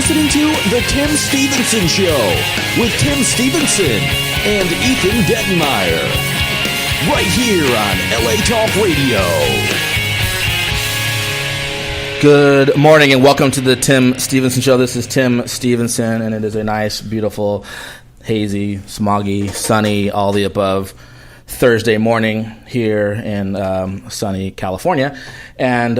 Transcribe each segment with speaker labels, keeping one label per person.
Speaker 1: listening to The Tim Stevenson Show with Tim Stevenson and Ethan Dettanmaier. Right here on LA Talk Radio.
Speaker 2: Good morning and welcome to the Tim Stevenson Show. This is Tim Stevenson, and it is a nice, beautiful, hazy, smoggy, sunny, all the above Thursday morning here in sunny California. And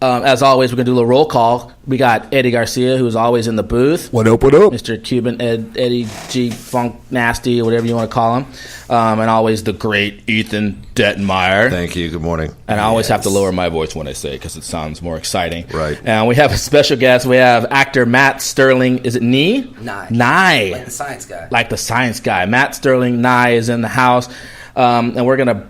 Speaker 2: as always, we're going to do a little roll call. We got Eddie Garcia, who's always in the booth.
Speaker 3: What up, what up?
Speaker 2: Mr. Cuban Eddie G. Funk Nasty, or whatever you want to call him. And always the great Ethan Dettanmaier.
Speaker 4: Thank you. Good morning.
Speaker 2: And I always have to lower my voice when I say it because it sounds more exciting.
Speaker 4: Right.
Speaker 2: And we have a special guest. We have actor Matt Sterling. Is it Nye? Nye.
Speaker 5: Like the science guy.
Speaker 2: Like the science guy. Matt Sterling Nye is in the house. And we're going to,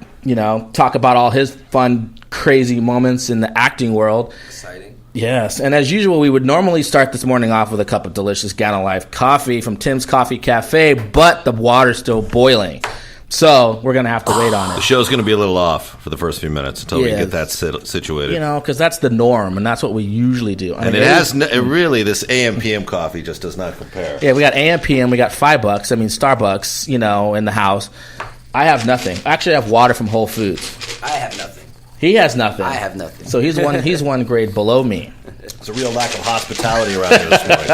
Speaker 2: talk about all his fun, crazy moments in the acting world.
Speaker 5: Exciting.
Speaker 2: Yes. And as usual, we would normally start this morning off with a cup of delicious Gallon Life coffee from Tim's Coffee Cafe, but the water's still boiling. So we're going to have to wait on it.
Speaker 4: The show's going to be a little off for the first few minutes until we get that situated.
Speaker 2: Because that's the norm, and that's what we usually do.
Speaker 4: Really, this AM PM coffee just does not compare.
Speaker 2: Yeah, we got AM PM, we got $5. I mean, Starbucks, in the house. I have nothing. I actually have water from Whole Foods.
Speaker 5: I have nothing.
Speaker 2: He has nothing.
Speaker 5: I have nothing.
Speaker 2: So he's one grade below me.
Speaker 4: It's a real lack of hospitality around here this morning.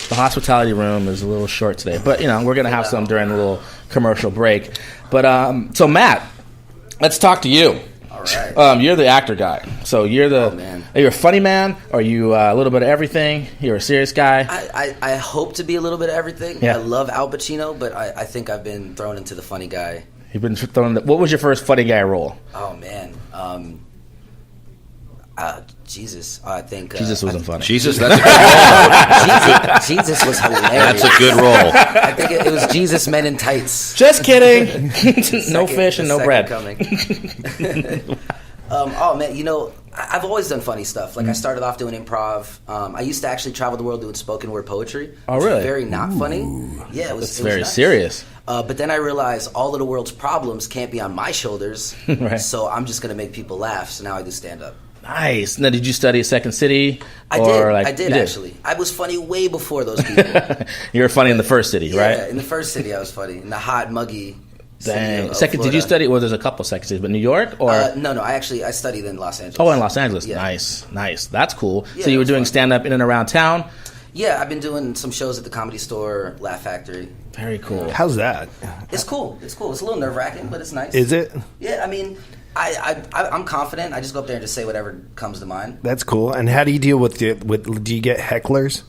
Speaker 2: The hospitality room is a little short today, but we're going to have some during the little commercial break. But so Matt, let's talk to you.
Speaker 5: All right.
Speaker 2: You're the actor guy. So you're are you a funny man? Or are you a little bit of everything? You're a serious guy?
Speaker 5: I hope to be a little bit of everything.
Speaker 2: Yeah.
Speaker 5: I love Al Pacino, but I think I've been thrown into the funny guy.
Speaker 2: You've been thrown. What was your first funny guy role?
Speaker 5: Oh man. Jesus. I think
Speaker 2: Jesus wasn't funny.
Speaker 4: Jesus, that's a good role.
Speaker 5: Jesus was hilarious.
Speaker 4: That's a good role.
Speaker 5: I think it was Jesus Men in Tights.
Speaker 2: Just kidding. No fish and no bread.
Speaker 5: Coming. Oh man, I've always done funny stuff. Like I started off doing improv. I used to actually travel the world doing spoken word poetry.
Speaker 2: Oh really?
Speaker 5: Very not funny. Yeah, it was.
Speaker 2: It's very nice. Serious.
Speaker 5: But then I realized all of the world's problems can't be on my shoulders.
Speaker 2: Right.
Speaker 5: So I'm just gonna make people laugh. So now I do stand up.
Speaker 2: Nice. Now, did you study at Second City?
Speaker 5: I did actually. I was funny way before those people.
Speaker 2: You were funny in the First City, right?
Speaker 5: Yeah, in the First City I was funny. In the hot, muggy
Speaker 2: Dang.
Speaker 5: city
Speaker 2: Second,
Speaker 5: of
Speaker 2: did you study? Well, there's a couple second cities, but New York or
Speaker 5: no. I studied in Los Angeles.
Speaker 2: Oh, in Los Angeles.
Speaker 5: Yeah.
Speaker 2: Nice. That's cool.
Speaker 5: Yeah,
Speaker 2: so you were doing
Speaker 5: fun.
Speaker 2: stand up in and around town?
Speaker 5: Yeah, I've been doing some shows at the Comedy Store, Laugh Factory.
Speaker 2: Very cool.
Speaker 3: How's that?
Speaker 5: It's cool. It's a little nerve wracking, but it's nice.
Speaker 3: Is it?
Speaker 5: Yeah, I mean, I'm confident. I just go up there and just say whatever comes to mind.
Speaker 3: That's cool. And how do you deal with do you get hecklers?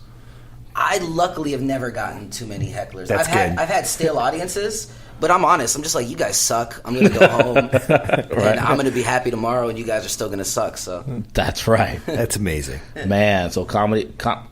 Speaker 3: I
Speaker 5: luckily have never gotten too many hecklers.
Speaker 3: That's good.
Speaker 5: I've had stale audiences, but I'm honest. I'm just like, you guys suck. I'm going to go home, and I'm going to be happy tomorrow, and you guys are still going to suck. So
Speaker 2: that's right.
Speaker 3: That's amazing,
Speaker 2: man. So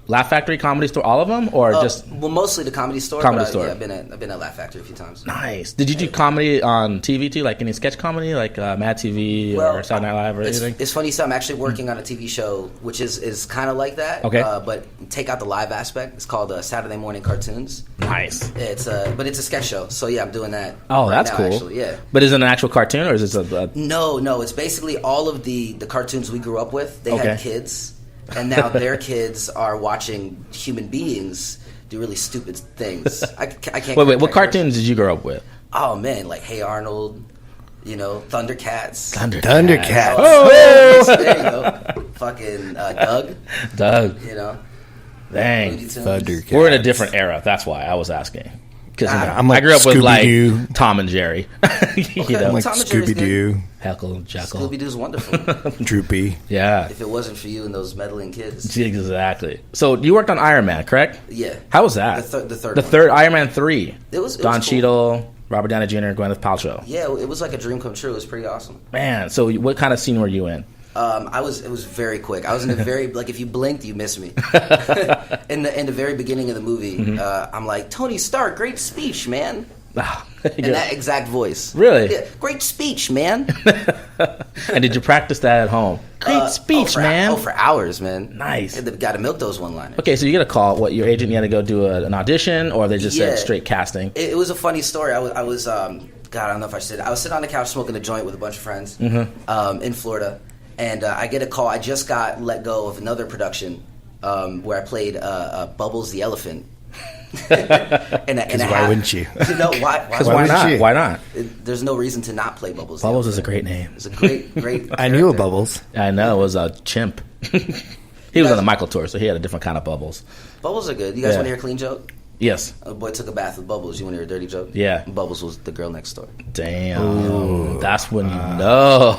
Speaker 2: Laugh Factory, Comedy Store, all of them, or just
Speaker 5: mostly the Comedy Store.
Speaker 2: Comedy Store.
Speaker 5: Yeah, I've been at Laugh Factory a few times.
Speaker 2: Nice. Did you do comedy on TV too, like any sketch comedy, like Mad TV or Saturday Night Live or anything?
Speaker 5: It's funny. So I'm actually working on a TV show, which is kind of like that.
Speaker 2: Okay.
Speaker 5: But take out the live aspect. It's called Saturday Morning Cartoons.
Speaker 2: Nice.
Speaker 5: But it's a sketch show. So yeah, I'm doing that.
Speaker 2: Oh, that's
Speaker 5: now,
Speaker 2: cool.
Speaker 5: Actually, yeah.
Speaker 2: But is it an actual cartoon or is it
Speaker 5: No. It's basically all of the cartoons we grew up with. They had kids, and now their kids are watching human beings do really stupid things. I can't.
Speaker 2: Wait. What cartoons did you grow up with?
Speaker 5: Oh man, like Hey Arnold. Thundercats.
Speaker 3: Thundercats.
Speaker 5: Oh, there you go. Fucking Doug.
Speaker 2: Dang.
Speaker 3: Thundercats.
Speaker 2: We're in a different era. That's why I was asking. Because
Speaker 3: I'm like
Speaker 2: I grew up with
Speaker 3: Scooby-Doo.
Speaker 2: like Tom and Jerry.
Speaker 3: I'm like
Speaker 5: Tom and Jerry's
Speaker 3: Scooby-Doo.
Speaker 2: Heckle and Jekyll.
Speaker 5: Scooby-Doo's wonderful.
Speaker 3: Droopy.
Speaker 2: Yeah.
Speaker 5: If it wasn't for you and those meddling kids.
Speaker 2: Exactly. So you worked on Iron Man, correct?
Speaker 5: Yeah.
Speaker 2: How was that?
Speaker 5: The third
Speaker 2: The
Speaker 5: one.
Speaker 2: third Iron Man 3.
Speaker 5: It was
Speaker 2: Don
Speaker 5: cool.
Speaker 2: Cheadle, Robert Downey Jr., Gwyneth Paltrow.
Speaker 5: Yeah, it was like a dream come true. It was pretty awesome.
Speaker 2: Man, so what kind of scene were you in?
Speaker 5: It was very quick. I was in a very like if you blinked, you missed me. in the very beginning of the movie, I'm like, Tony Stark, great speech, man. In that exact voice.
Speaker 2: Really?
Speaker 5: Yeah, great speech, man.
Speaker 2: And did you practice that at home? Great speech, man.
Speaker 5: For hours, man.
Speaker 2: Nice.
Speaker 5: Got to milk those one-liners.
Speaker 2: Okay, so you get a call. What, your agent, you had to go do an audition, or they just said straight casting?
Speaker 5: It was a funny story. I was God, I don't know if I said it. I was sitting on the couch smoking a joint with a bunch of friends in Florida, and I get a call. I just got let go of another production, where I played Bubbles the elephant. Why
Speaker 3: wouldn't you?
Speaker 5: You know why?
Speaker 2: Because why not? Why not?
Speaker 5: There's no reason to not play Bubbles.
Speaker 2: Bubbles is a great name.
Speaker 5: It's a great.
Speaker 3: I knew a Bubbles.
Speaker 2: I know, it was a chimp. He was on the Michael tour, so he had a different kind of Bubbles.
Speaker 5: Bubbles are good. You guys want to hear a clean joke?
Speaker 2: Yes.
Speaker 5: A boy took a bath with Bubbles. You want to hear a dirty joke?
Speaker 2: Yeah.
Speaker 5: Bubbles was the girl next door.
Speaker 2: Damn. Ooh. That's when you know.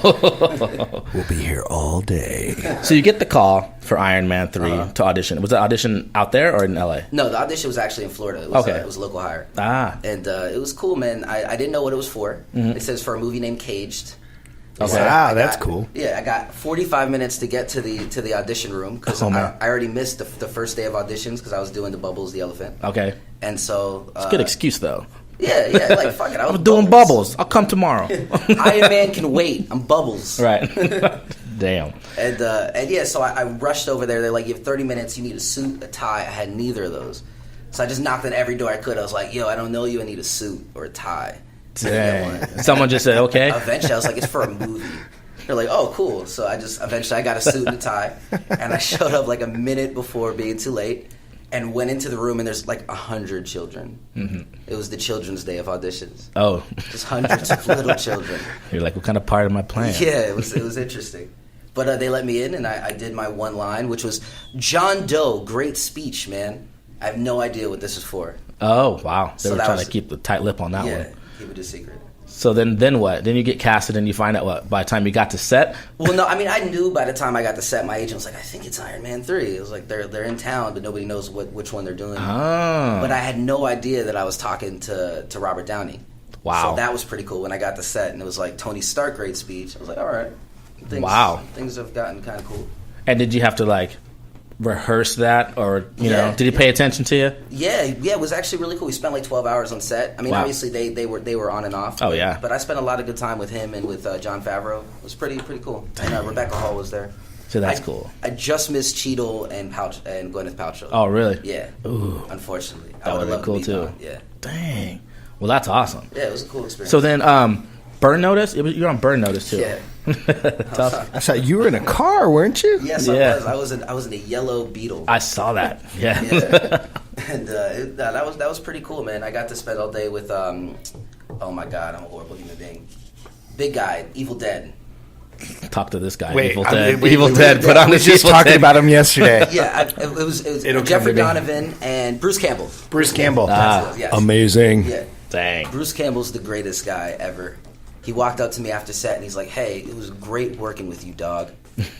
Speaker 3: We'll be here all day.
Speaker 2: So you get the call for Iron Man 3 to audition. Was the audition out there or in LA?
Speaker 5: No, the audition was actually in Florida. It was, it was a local hire. And it was cool, man. I didn't know what it was for. It says for a movie named Caged.
Speaker 3: Okay. Wow, that's cool.
Speaker 5: Yeah, I got 45 minutes to get to the audition room because I already missed the first day of auditions because I was doing the Bubbles the elephant.
Speaker 2: Okay.
Speaker 5: And so...
Speaker 2: it's a good excuse, though.
Speaker 5: Yeah, like, fuck it.
Speaker 2: I'm doing Bubbles. I'll come tomorrow.
Speaker 5: Iron Man can wait. I'm Bubbles.
Speaker 2: Right. Damn.
Speaker 5: And yeah, so I rushed over there. They're like, you have 30 minutes. You need a suit, a tie. I had neither of those. So I just knocked on every door I could. I was like, yo, I don't know you. I need a suit or a tie.
Speaker 2: Dang. Someone just said, okay.
Speaker 5: Eventually, I was like, it's for a movie. They're like, oh, cool. So eventually I got a suit and a tie. And I showed up like a minute before being too late and went into the room, and there's like 100 children. It was the Children's Day of auditions.
Speaker 2: Oh.
Speaker 5: Just hundreds of little children.
Speaker 2: You're like, what kind of part am I playing?
Speaker 5: Yeah, it was interesting. But they let me in, and I did my one line, which was, John Doe, great speech, man. I have no idea what this is for.
Speaker 2: Oh, wow. They were trying to keep the tight lip on that one.
Speaker 5: Yeah, keep it a secret.
Speaker 2: So then what? Then you get casted and you find out what? By the time you got to set?
Speaker 5: Well, no, I mean, I knew by the time I got to set, my agent was like, I think it's Iron Man 3. It was like, they're in town, but nobody knows which one they're doing.
Speaker 2: Oh.
Speaker 5: But I had no idea that I was talking to Robert Downey.
Speaker 2: Wow.
Speaker 5: So that was pretty cool when I got to set, and it was like, Tony Stark, great speech. I was like, all right. Things have gotten kind of cool.
Speaker 2: And did you have to, like, rehearse that, or you know, did he pay attention to you?
Speaker 5: Yeah, it was actually really cool. We spent like 12 hours on set. I mean, obviously they were on and off. But I spent a lot of good time with him and with Jon Favreau. It was pretty cool. And Rebecca Hall was there.
Speaker 2: So that's cool.
Speaker 5: I just missed Cheadle and Gwyneth Paltrow.
Speaker 2: Oh, really?
Speaker 5: Yeah.
Speaker 2: Ooh,
Speaker 5: unfortunately,
Speaker 2: that would have been cool too.
Speaker 5: Yeah.
Speaker 2: Dang. Well, that's awesome.
Speaker 5: Yeah, it was a cool experience.
Speaker 2: So then, Burn Notice. You're on Burn Notice too.
Speaker 5: Yeah.
Speaker 3: Tough. I saw you were in a car, weren't you?
Speaker 5: Yes, I was. I was in a yellow Beetle.
Speaker 2: I saw that. Yeah.
Speaker 5: And that was pretty cool, man. I got to spend all day with oh my god, I'm a horrible human being. Big guy, Evil Dead.
Speaker 2: Talk to this guy.
Speaker 3: Wait,
Speaker 2: Evil Dead. Put on
Speaker 3: we
Speaker 2: the
Speaker 3: just talked about him yesterday.
Speaker 5: Yeah, it was Jeffrey Donovan and Bruce Campbell.
Speaker 3: Bruce Campbell.
Speaker 5: Yes.
Speaker 3: Amazing.
Speaker 5: Yeah.
Speaker 2: Dang.
Speaker 5: Bruce Campbell's the greatest guy ever. He walked up to me after set and he's like, "Hey, it was great working with you, dog."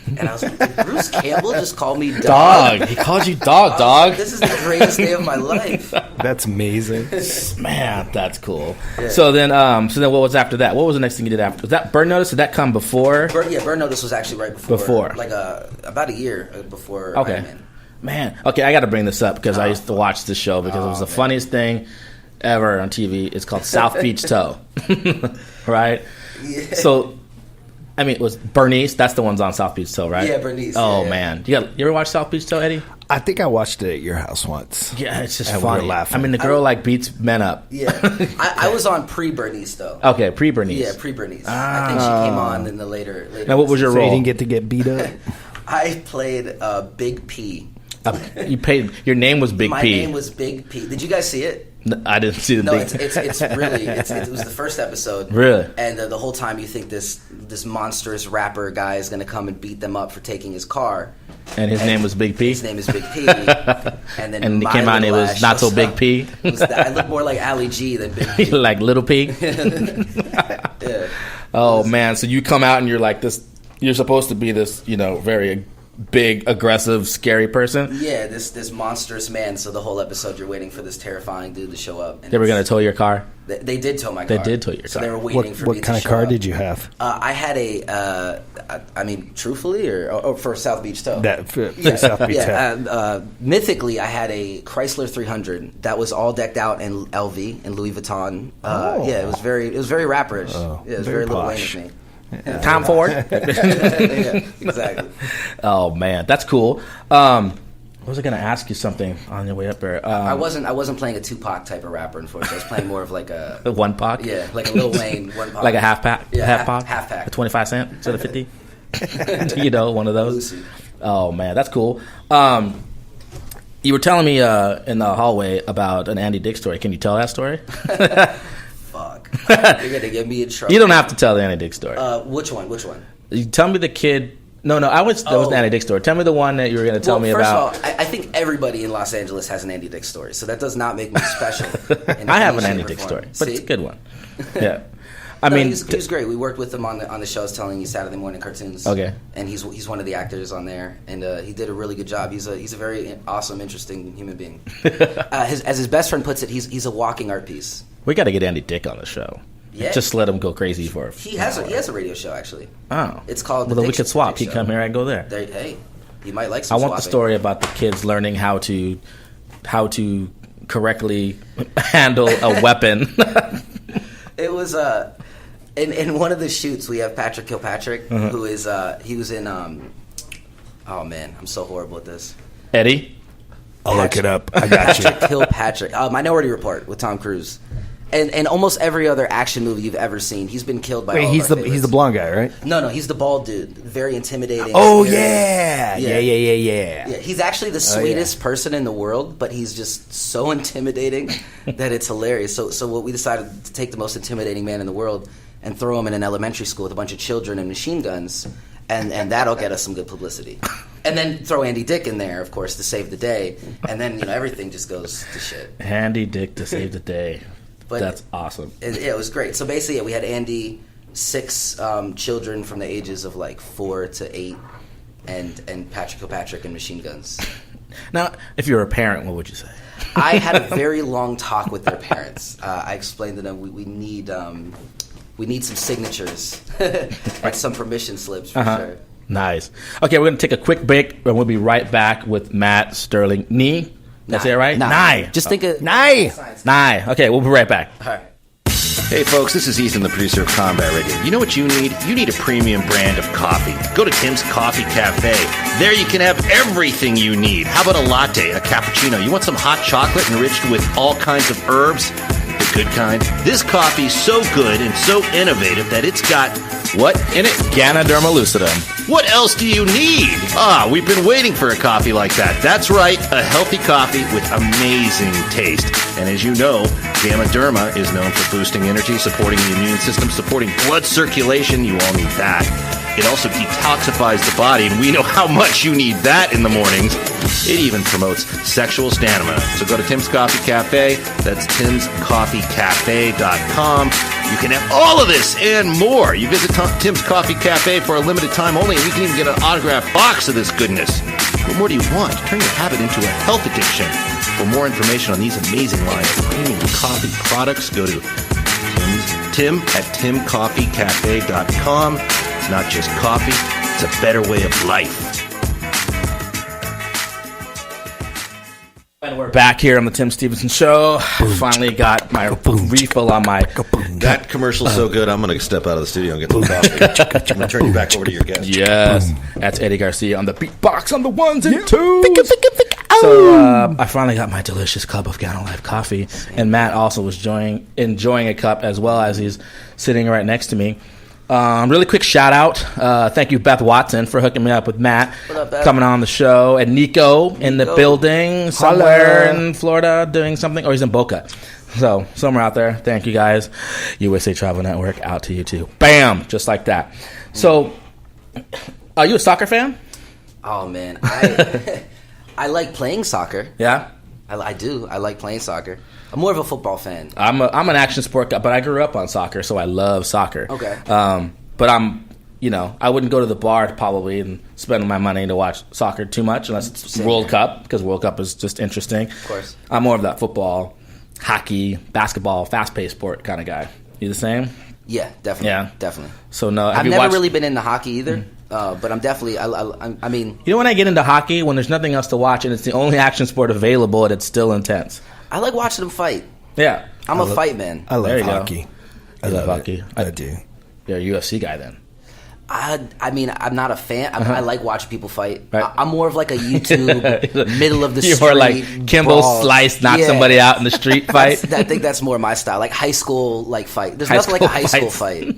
Speaker 5: And I was like, "Did Bruce Campbell just call me dog?"
Speaker 2: He called you dog, dog.
Speaker 5: This is the greatest day of my life.
Speaker 3: That's amazing.
Speaker 2: Man, that's cool. Yeah. So then what was after that? What was the next thing you did after? Was that Burn Notice? Did that come before?
Speaker 5: Burn Notice was actually right before. Like about a year before Iron Man.
Speaker 2: Man, okay, I got to bring this up because I used to watch this show because it was the funniest thing ever on TV. It's called South Beach Toe. Right? Yeah. So, I mean, it was Bernice. That's the one's on South Beach Toe, right?
Speaker 5: Yeah, Bernice.
Speaker 2: Oh, man. You ever watch South Beach Toe, Eddie?
Speaker 3: I think I watched it at your house once.
Speaker 2: Yeah, it's just
Speaker 3: and
Speaker 2: funny.
Speaker 3: We were laughing.
Speaker 2: I mean, the girl beats men up.
Speaker 5: Yeah. I was on pre-Bernice, though.
Speaker 2: Okay, pre-Bernice.
Speaker 5: Yeah, pre-Bernice. I think she came on in the later
Speaker 2: Now, what was your role?
Speaker 3: You didn't get to get beat up?
Speaker 5: I played Big P.
Speaker 2: Your name was Big P.
Speaker 5: My name was Big P. Did you guys see it?
Speaker 2: No, I didn't see the
Speaker 5: No,
Speaker 2: big.
Speaker 5: it's really it was the first episode.
Speaker 2: Really?
Speaker 5: And the whole time you think this monstrous rapper guy is going to come and beat them up for taking his car.
Speaker 2: And his name was Big P?
Speaker 5: His name is Big P. And then
Speaker 2: he came out and it was not so Big P?
Speaker 5: I look more like Ali G than Big P.
Speaker 2: Like Little P?
Speaker 5: Yeah.
Speaker 2: Oh, man. So you come out and you're like this. You're supposed to be this, very big, aggressive, scary person.
Speaker 5: Yeah, this monstrous man. So the whole episode, you're waiting for this terrifying dude to show up.
Speaker 2: They were going to tow your car?
Speaker 5: They did tow my car.
Speaker 2: They did tow your car.
Speaker 5: So they were waiting for me to show up.
Speaker 3: What kind of car did you have?
Speaker 5: I had truthfully, or for South Beach Tow?
Speaker 3: For South Beach Tow.
Speaker 5: Mythically, I had a Chrysler 300 that was all decked out in LV and Louis Vuitton. Yeah, it was very rapperish.
Speaker 3: Oh,
Speaker 5: yeah, it was very Lil Wayne of me.
Speaker 2: Yeah. Tom Ford.
Speaker 5: Yeah, exactly.
Speaker 2: Oh man, that's cool. I was going to ask you something on your way up there.
Speaker 5: I wasn't playing a Tupac type of rapper, unfortunately. I was playing more of like a
Speaker 2: one Pac.
Speaker 5: Yeah, like a Lil Wayne one Pac.
Speaker 2: Like a half pack.
Speaker 5: Yeah,
Speaker 2: half
Speaker 5: pack.
Speaker 2: A 25 cent instead of 50. One of those.
Speaker 5: Lucy.
Speaker 2: Oh man, that's cool. You were telling me in the hallway about an Andy Dick story. Can you tell that story?
Speaker 5: Fuck. You're going to get me in trouble.
Speaker 2: You don't have to tell the Andy Dick story.
Speaker 5: Which one?
Speaker 2: You tell me the kid... No, that was an Andy Dick story. Tell me the one that you were going to tell me about.
Speaker 5: First of all, I think everybody in Los Angeles has an Andy Dick story, so that does not make me special.
Speaker 2: I have an Andy Dick story, but it's a good one. Yeah.
Speaker 5: He was great. We worked with him on the shows telling you Saturday morning cartoons.
Speaker 2: Okay.
Speaker 5: And he's one of the actors on there, and he did a really good job. He's a very awesome, interesting human being. As his best friend puts it, he's a walking art piece.
Speaker 2: We got to get Andy Dick on the show.
Speaker 5: Yeah.
Speaker 2: Just let him go crazy for it.
Speaker 5: He has a radio show actually.
Speaker 2: Oh.
Speaker 5: It's called.
Speaker 2: Well, then we could swap. He'd come here, I'd go there.
Speaker 5: Hey, you might like some.
Speaker 2: I want
Speaker 5: swapping.
Speaker 2: the story about the kids learning how to correctly handle a weapon.
Speaker 5: It was in one of the shoots we have Patrick Kilpatrick, who is he was in oh man, I'm so horrible at this.
Speaker 2: Eddie?
Speaker 3: I'll look it up. I got you.
Speaker 5: Patrick Kilpatrick. Minority Report with Tom Cruise. And almost every other action movie you've ever seen, he's been killed by.
Speaker 3: Wait,
Speaker 5: all
Speaker 3: he's
Speaker 5: of our
Speaker 3: the blonde guy, right?
Speaker 5: No, he's the bald dude. Very intimidating.
Speaker 3: Oh
Speaker 5: scary.
Speaker 3: yeah.
Speaker 5: He's actually the sweetest person in the world, but he's just so intimidating that it's hilarious. So what we decided to take the most intimidating man in the world and throw him in an elementary school with a bunch of children and machine guns, and that'll get us some good publicity. And then throw Andy Dick in there, of course, to save the day, and then everything just goes to shit.
Speaker 2: Andy Dick to save the day. But that's awesome.
Speaker 5: It was great. So basically, we had Andy, 6 children from the ages of like 4 to 8, and Patrick Kilpatrick and machine guns.
Speaker 2: Now, if you're a parent, what would you say?
Speaker 5: I had a very long talk with their parents. I explained to them we need some signatures and some permission slips for sure.
Speaker 2: Nice. Okay, we're going to take a quick break, and we'll be right back with Matt Sterling. That's it, right? Nye.
Speaker 5: Just think of
Speaker 2: Nye. Okay, we'll be right back.
Speaker 5: All right.
Speaker 4: Hey folks, this is Ethan, the producer of Combat Radio. You know what you need? You need a premium brand of coffee. Go to Tim's Coffee Cafe. There you can have everything you need. How about a latte, a cappuccino? You want some hot chocolate enriched with all kinds of herbs? The good kind? This coffee's so good and so innovative that it's got what in it?
Speaker 2: Ganoderma lucidum.
Speaker 4: What else do you need? We've been waiting for a coffee like that. That's right, a healthy coffee with amazing taste. And as you know, Ganoderma is known for boosting energy, supporting the immune system, supporting blood circulation. You all need that. It also detoxifies the body, and we know how much you need that in the mornings. It even promotes sexual stamina. So go to Tim's Coffee Cafe. That's timscoffeecafe.com. You can have all of this and more. You visit Tim's Coffee Cafe for a limited time only, and you can even get an autographed box of this goodness. What more do you want? Turn your habit into a health addiction. For more information on these amazing lines of premium coffee products, go to Tim at timcoffeecafe.com. It's not just coffee, it's a better way of life.
Speaker 2: And we're back here on the Tim Stevenson Show. Finally got my refill on my...
Speaker 4: That commercial's so good, I'm going to step out of the studio and get some coffee. I'm going to turn you back over to your guest.
Speaker 2: Yes. That's Eddie Garcia on the beatbox on the ones and twos. So I finally got my delicious cup of Gano Life coffee. And Matt also was enjoying a cup as well as he's sitting right next to me. Really quick shout out. Thank you, Beth Watson, for hooking me up with Matt.
Speaker 5: What up, Beth?
Speaker 2: Coming on the show. And Nico in the building somewhere in Florida doing something. Or he's in Boca. So, somewhere out there. Thank you, guys. USA Travel Network, out to you, too. Bam! Just like that. So, are you a soccer fan?
Speaker 5: Oh, man. I like playing soccer.
Speaker 2: Yeah?
Speaker 5: I do. I like playing soccer. I'm more of a football fan.
Speaker 2: I'm an action sport guy, but I grew up on soccer, so I love soccer.
Speaker 5: Okay.
Speaker 2: But I wouldn't go to the bar probably and spend my money to watch soccer too much unless it's World Cup, because World Cup is just interesting.
Speaker 5: Of course.
Speaker 2: I'm more of that football, hockey, basketball, fast-paced sport kind of guy. You the same?
Speaker 5: Yeah, definitely.
Speaker 2: Yeah.
Speaker 5: Definitely.
Speaker 2: So no,
Speaker 5: I've never really been into hockey either. But I'm definitely, I mean...
Speaker 2: You know when I get into hockey? When there's nothing else to watch and it's the only action sport available and it's still intense.
Speaker 5: I like watching them fight.
Speaker 2: Yeah.
Speaker 5: I'm a fight man.
Speaker 3: I love
Speaker 2: There you
Speaker 3: hockey.
Speaker 2: I love hockey.
Speaker 3: I do.
Speaker 2: You're a UFC guy then.
Speaker 5: I mean, I'm not a fan. I like watching people fight.
Speaker 2: Right.
Speaker 5: I'm more of like a YouTube middle of the street.
Speaker 2: You're like Kimbo Slice knock somebody out in the street fight.
Speaker 5: I think that's more my style. Like high school fight. There's nothing like a high school fight.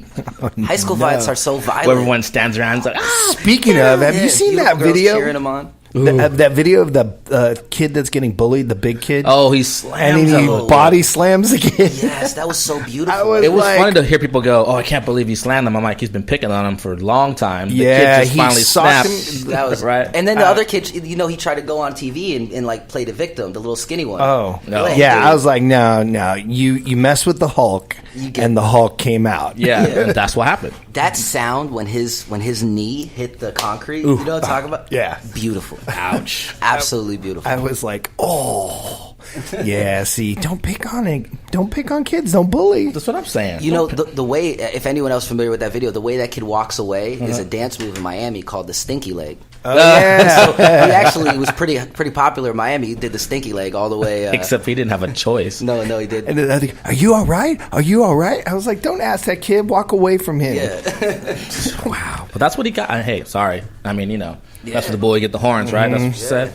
Speaker 5: High school fights are so violent.
Speaker 2: Where everyone stands around and is like,
Speaker 3: Speaking of, have you seen that
Speaker 5: girls
Speaker 3: video?
Speaker 5: cheering them on.
Speaker 3: That video of the kid that's getting bullied, the big kid.
Speaker 2: Oh, he slams
Speaker 3: and he
Speaker 2: him.
Speaker 3: body slams the kid.
Speaker 5: Yes, that was so beautiful.
Speaker 2: It was funny to hear people go, "Oh, I can't believe he slammed him." I'm like, he's been picking on him for a long time. The
Speaker 3: Yeah,
Speaker 2: kid just
Speaker 3: he
Speaker 2: finally
Speaker 3: socked
Speaker 2: snapped.
Speaker 3: him.
Speaker 5: That was
Speaker 2: right.
Speaker 5: And then the other kid, he tried to go on TV and like play the victim, the little skinny one.
Speaker 3: Oh,
Speaker 2: No.
Speaker 3: yeah. I was like, no. You mess with the Hulk, and the Hulk came out.
Speaker 2: Yeah, and that's what happened.
Speaker 5: That sound when his knee hit the concrete, you know what I'm talking about?
Speaker 3: Yeah.
Speaker 5: Beautiful.
Speaker 2: Ouch.
Speaker 5: Absolutely beautiful.
Speaker 3: I was like, oh, yeah. See, don't pick on it. Don't pick on kids. Don't bully.
Speaker 2: That's what I'm saying.
Speaker 5: You know, the way, if anyone else familiar with that video, the way that kid walks away is a dance move in Miami called the stinky leg.
Speaker 3: Oh, yeah.
Speaker 5: So he actually was pretty popular in Miami. He did the stinky leg all the way.
Speaker 2: Except he didn't have a choice.
Speaker 5: No, he didn't.
Speaker 3: And then I think, are you all right? Are you all right? I was like, don't ask that kid. Walk away from him.
Speaker 5: Yeah.
Speaker 2: Wow. But that's what he got. Hey, sorry. I mean, that's what the boy get the horns, right? That's what you said.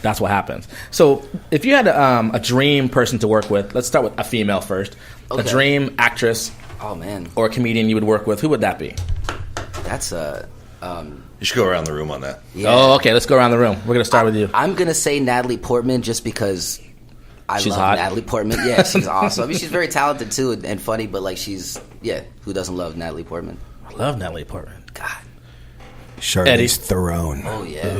Speaker 2: That's what happens. So if you had a dream person to work with, let's start with a female first.
Speaker 5: Okay.
Speaker 2: A dream actress
Speaker 5: Oh man,
Speaker 2: or a comedian you would work with, who would that be?
Speaker 5: that's a.
Speaker 4: You should go around the room on that.
Speaker 5: Yeah.
Speaker 2: Oh, okay. Let's go around the room. We're going to start with you.
Speaker 5: I'm gonna say Natalie Portman just because
Speaker 2: She's
Speaker 5: love
Speaker 2: hot.
Speaker 5: Natalie Portman. Yeah, she's awesome. I mean, she's very talented too and funny, but like who doesn't love Natalie Portman?
Speaker 2: I love Natalie Portman.
Speaker 5: God.
Speaker 2: Eddie.
Speaker 3: Charlize Theron.
Speaker 5: Oh yeah.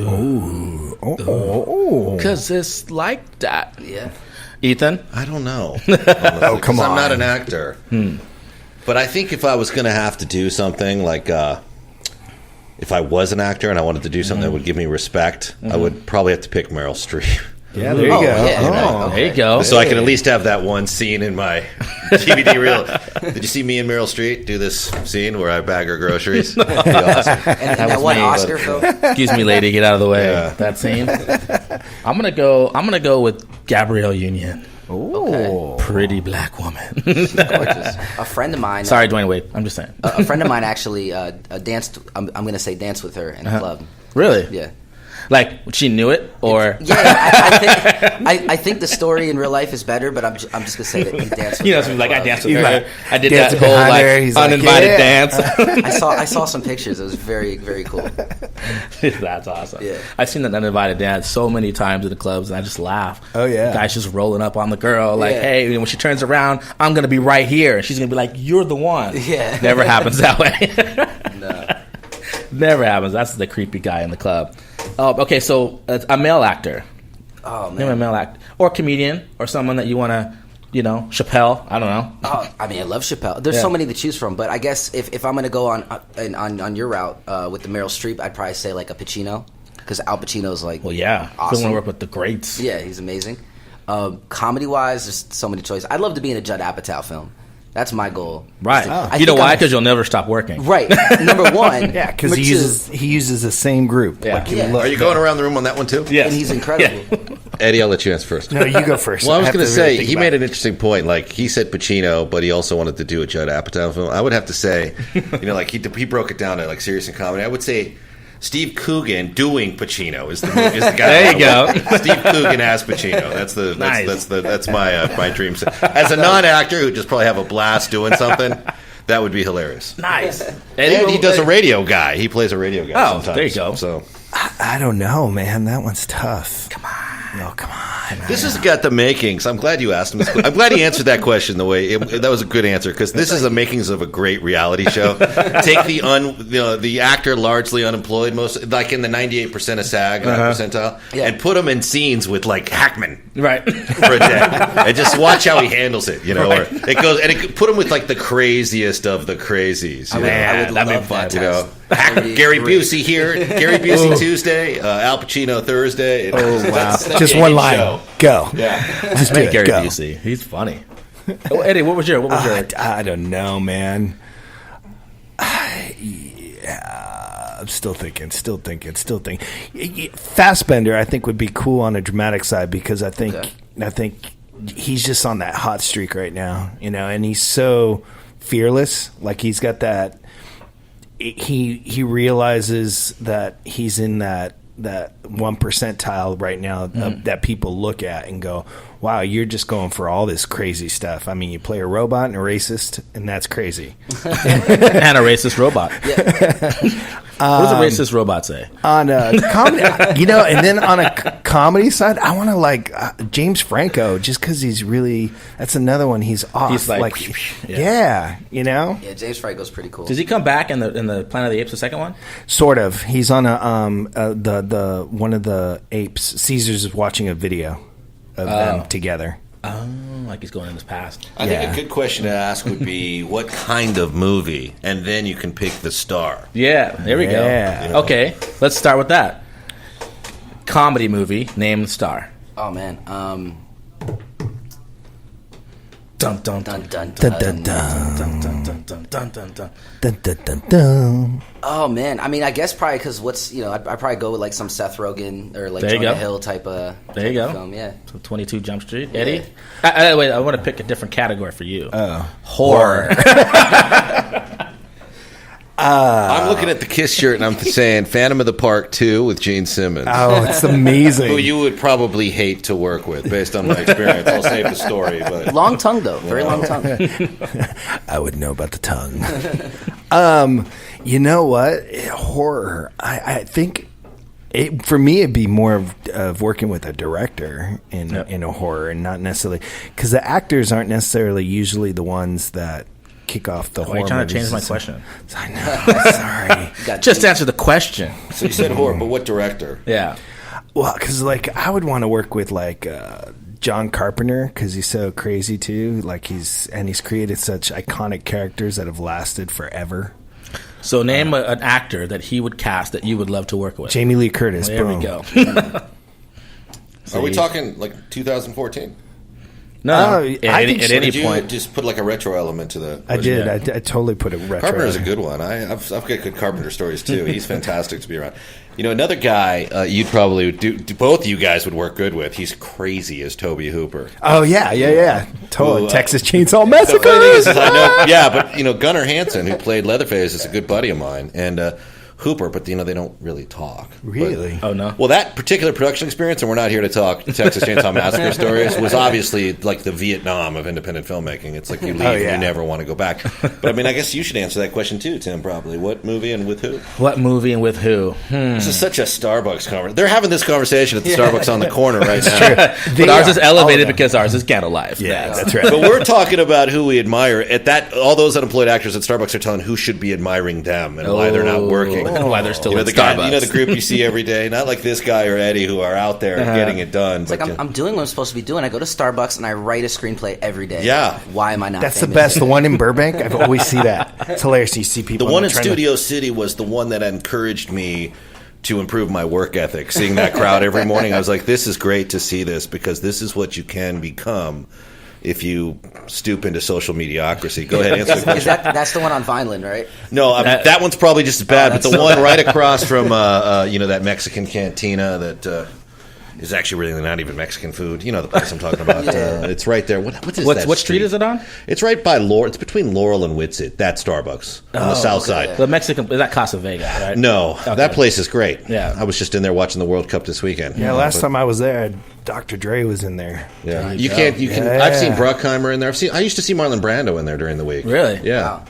Speaker 3: Oh.
Speaker 2: Because it's like that.
Speaker 5: Yeah.
Speaker 2: Ethan?
Speaker 4: I don't know.
Speaker 3: Oh, come on.
Speaker 4: I'm not an actor. But I think if I was going to have to do something like, if I was an actor and I wanted to do something that would give me respect, I would probably have to pick Meryl Streep.
Speaker 3: Yeah, there you
Speaker 5: Oh,
Speaker 3: go.
Speaker 5: yeah.
Speaker 2: There you go.
Speaker 4: So I can at least have that one scene in my DVD reel. Did you see me and Meryl Streep do this scene where I bag her groceries? That'd be awesome.
Speaker 5: And that
Speaker 2: was
Speaker 5: one
Speaker 2: me,
Speaker 5: Oscar film.
Speaker 2: Excuse me, lady, get out of the way.
Speaker 4: Yeah.
Speaker 2: That scene. I'm gonna go with Gabrielle Union.
Speaker 3: Oh.
Speaker 2: Pretty black woman.
Speaker 5: Gorgeous. A friend of mine.
Speaker 2: Sorry, Dwayne Wade. I'm just saying.
Speaker 5: A friend of mine actually danced. I'm going to say danced with her in a club.
Speaker 2: Really?
Speaker 5: Yeah.
Speaker 2: Like she knew it, or
Speaker 5: Yeah, I think the story in real life is better, but I'm just going to say that he danced with
Speaker 2: you know,
Speaker 5: her.
Speaker 2: so like I danced with
Speaker 3: He's
Speaker 2: her.
Speaker 3: like,
Speaker 2: I did
Speaker 3: dancing
Speaker 2: that whole
Speaker 3: behind
Speaker 2: like
Speaker 3: her. He's like,
Speaker 2: uninvited
Speaker 3: yeah.
Speaker 2: dance.
Speaker 5: I saw some pictures. It was very, very cool.
Speaker 2: That's awesome.
Speaker 5: Yeah.
Speaker 2: I've seen that uninvited dance so many times in the clubs, and I just laugh.
Speaker 3: Oh, yeah.
Speaker 2: Guys just rolling up on the girl, like,
Speaker 5: Yeah.
Speaker 2: hey, when she turns around, I'm gonna be right here, and she's gonna be like, you're the one.
Speaker 5: Yeah.
Speaker 2: Never happens that way.
Speaker 5: No.
Speaker 2: Never happens. That's the creepy guy in the club. Okay, so a male actor.
Speaker 5: Oh,
Speaker 2: Name a
Speaker 5: man.
Speaker 2: male actor. Or comedian, or someone that you want to, Chappelle. I don't know.
Speaker 5: Oh, I mean, I love Chappelle. There's so many to choose from, but I guess if I'm going to go on your route with the Meryl Streep, I'd probably say like a Pacino, because Al Pacino's like,
Speaker 2: Well, yeah. I want
Speaker 5: awesome.
Speaker 2: to work with the greats.
Speaker 5: Yeah, he's amazing. Comedy-wise, there's so many choices. I'd love to be in a Judd Apatow film. That's my goal.
Speaker 2: Right.
Speaker 5: I
Speaker 2: You know
Speaker 5: think
Speaker 2: why?
Speaker 5: I'm-
Speaker 2: Because you'll never stop working.
Speaker 5: Right. Number one.
Speaker 3: Yeah, because
Speaker 5: Number
Speaker 3: he
Speaker 5: two,
Speaker 3: uses the same group.
Speaker 2: Yeah.
Speaker 3: Like you
Speaker 5: Yeah.
Speaker 3: look-
Speaker 4: Are you going around the room on that one too?
Speaker 2: Yes.
Speaker 5: and he's incredible.
Speaker 2: Yeah.
Speaker 4: Eddie, I'll let you answer first.
Speaker 3: No, you go first.
Speaker 4: Well, I was
Speaker 3: have
Speaker 4: going to
Speaker 3: to really
Speaker 4: say,
Speaker 3: think
Speaker 4: he
Speaker 3: about
Speaker 4: made
Speaker 3: it.
Speaker 4: an interesting point. Like, he said Pacino, but he also wanted to do a Judd Apatow film. I would have to say, like, he broke it down to, like, serious and comedy. I would say Steve Coogan doing Pacino is the guy.
Speaker 2: There you go.
Speaker 4: Steve Coogan as Pacino.
Speaker 2: Nice.
Speaker 4: That's my dream. As a non-actor who just probably have a blast doing something, that would be hilarious.
Speaker 2: Nice.
Speaker 4: And he does a radio guy. He plays a radio guy
Speaker 2: Oh,
Speaker 4: sometimes.
Speaker 2: there you go.
Speaker 4: So
Speaker 3: I don't know, man. That one's tough. Come on. No, come on.
Speaker 4: this has got the makings. I'm glad you asked him. I'm glad he answered that question the way that was a good answer, because this is the makings of a great reality show. Take the actor largely unemployed, most like in the 98% of SAG percentile, and put him in scenes with like Hackman
Speaker 2: Right.
Speaker 4: for a day, and just watch how he handles it. Or it goes, and it put him with like the craziest of the crazies.
Speaker 5: I would
Speaker 2: that'd be
Speaker 5: love
Speaker 2: fun.
Speaker 5: that.
Speaker 4: Gary Busey here, Gary Busey Tuesday, Al Pacino Thursday.
Speaker 3: Oh, wow.
Speaker 4: That's
Speaker 3: Just
Speaker 4: a
Speaker 3: one
Speaker 4: show.
Speaker 3: line. Go.
Speaker 4: Yeah.
Speaker 3: Just do
Speaker 2: Hey,
Speaker 3: it.
Speaker 2: Gary
Speaker 3: Go.
Speaker 2: Busey. He's funny. Oh, Eddie, what was your?
Speaker 3: I don't know, man. I'm still thinking. Fassbender, I think, would be cool on a dramatic side, because I think he's just on that hot streak right now, and he's so fearless. Like, he's got that. He realizes that he's in that that 1 percentile right now that people look at and go, wow, you're just going for all this crazy stuff. I mean, you play a robot and a racist, and that's crazy.
Speaker 2: And a racist robot. What does a racist robot say?
Speaker 3: On a comedy, and then on a comedy side, I want to like James Franco, just because he's really. That's another one. He's off.
Speaker 2: He's like
Speaker 5: Yeah, James Franco's pretty cool.
Speaker 2: Does he come back in the Planet of the Apes, the second one?
Speaker 3: Sort of. He's on the one of the apes. Caesar's is watching a video of them together.
Speaker 2: Oh, like he's going in his past.
Speaker 4: I think a good question to ask would be, what kind of movie? And then you can pick the star.
Speaker 2: Yeah, there we go. Okay, let's start with that. Comedy movie, name the star.
Speaker 5: Oh, man.
Speaker 2: Dun dun
Speaker 5: Dun, dun,
Speaker 3: Dun,
Speaker 5: dun.
Speaker 3: dun, dun.
Speaker 2: dun dun dun dun dun dun.
Speaker 3: Dun, dun, dun, dun.
Speaker 5: Oh, man. I mean, I guess probably because I'd probably go with like some Seth Rogen or like
Speaker 2: There you
Speaker 5: Jonah
Speaker 2: go.
Speaker 5: Hill type of
Speaker 2: There you go.
Speaker 5: film, yeah.
Speaker 2: So 22 Jump Street.
Speaker 5: Yeah.
Speaker 2: Eddie? Wait, I want to pick a different category for you. Horror.
Speaker 4: I'm looking at the Kiss shirt and I'm saying Phantom of the Park 2 with Gene Simmons.
Speaker 3: Oh, it's amazing.
Speaker 4: Who you would probably hate to work with, based on my experience. I'll save the story, but
Speaker 5: Long tongue, though. Very long tongue.
Speaker 3: I would know about the tongue. You know what? Horror. I think for me it'd be more of working with a director in a horror, and not necessarily because the actors aren't necessarily usually the ones that kick off the horror.
Speaker 2: Why are you trying to
Speaker 3: movies.
Speaker 2: change my question?
Speaker 3: I know. Sorry.
Speaker 2: Just answer the question.
Speaker 4: so you said horror, but what director?
Speaker 2: Yeah.
Speaker 3: Well, because like I would want to work with like John Carpenter because he's so crazy too. Like he's created such iconic characters that have lasted forever.
Speaker 2: So name an actor that he would cast that you would love to work with.
Speaker 3: Jamie Lee Curtis.
Speaker 2: There
Speaker 3: boom.
Speaker 2: we go.
Speaker 4: Are we talking like 2014?
Speaker 2: No,
Speaker 3: I
Speaker 2: at
Speaker 3: think so.
Speaker 2: any
Speaker 4: Did you
Speaker 2: point.
Speaker 4: just put like a retro element to the...
Speaker 3: I did. I totally put it retro.
Speaker 4: Carpenter's a good one. I've got good Carpenter stories too. He's fantastic to be around. You know, another guy you'd probably both of you guys would work good with. He's crazy as Toby Hooper.
Speaker 3: Oh yeah. Totally.
Speaker 4: Who,
Speaker 3: Texas Chainsaw
Speaker 4: The
Speaker 3: Massacre.
Speaker 4: funny thing is, I know, yeah, but you know, Gunnar Hansen, who played Leatherface, is a good buddy of mine, and Hooper, but you know they don't really talk.
Speaker 3: Really?
Speaker 2: Oh no.
Speaker 4: Well, that particular production experience, and we're not here to talk Texas Chainsaw Massacre stories, was obviously like the Vietnam of independent filmmaking. It's like you leave and you never want to go back. But I mean, I guess you should answer that question too, Tim. Probably, what movie and with who?
Speaker 2: What movie and with who?
Speaker 4: This is such a Starbucks conversation. They're having this conversation at the Starbucks on the corner right now.
Speaker 2: But ours is elevated because ours is ghetto life.
Speaker 3: Yeah, that's right.
Speaker 4: But we're talking about who we admire. At that, all those unemployed actors at Starbucks are telling who should be admiring them and why they're not working.
Speaker 2: And why they're still
Speaker 4: You know,
Speaker 2: in
Speaker 4: the
Speaker 2: Starbucks.
Speaker 4: guy, you know, the group you see every day, not like this guy or Eddie who are out there getting it done.
Speaker 5: It's like I'm doing what I'm supposed to be doing. I go to Starbucks and I write a screenplay every day.
Speaker 4: Yeah.
Speaker 5: Why am I not
Speaker 3: That's the
Speaker 5: famous?
Speaker 3: best. The one in Burbank, I've always see that. It's hilarious. You see people.
Speaker 4: The one in
Speaker 3: trying to-
Speaker 4: Studio City was the one that encouraged me to improve my work ethic. Seeing that crowd every morning, I was like, this is great to see this because this is what you can become if you stoop into social mediocrity. Go ahead, answer the question.
Speaker 5: That's the one on Vineland, right?
Speaker 4: No, that one's probably just as bad, but the
Speaker 5: that's-
Speaker 4: one right across from, that Mexican cantina that is actually really not even Mexican food. You know the place I'm talking about.
Speaker 5: Yeah.
Speaker 4: It's right there.
Speaker 2: What street is it on?
Speaker 4: It's right by Laurel. It's between Laurel and Whitsett. That Starbucks on the south side.
Speaker 2: The Mexican is that Casa Vega, right?
Speaker 4: No, that place is great.
Speaker 2: Yeah.
Speaker 4: I was just in there watching the World Cup this weekend.
Speaker 3: Yeah, last time I was there, Dr. Dre was in there.
Speaker 4: Yeah, you can. I've seen Bruckheimer in there. I used to see Marlon Brando in there during the week.
Speaker 2: Really?
Speaker 4: Yeah.
Speaker 5: Wow.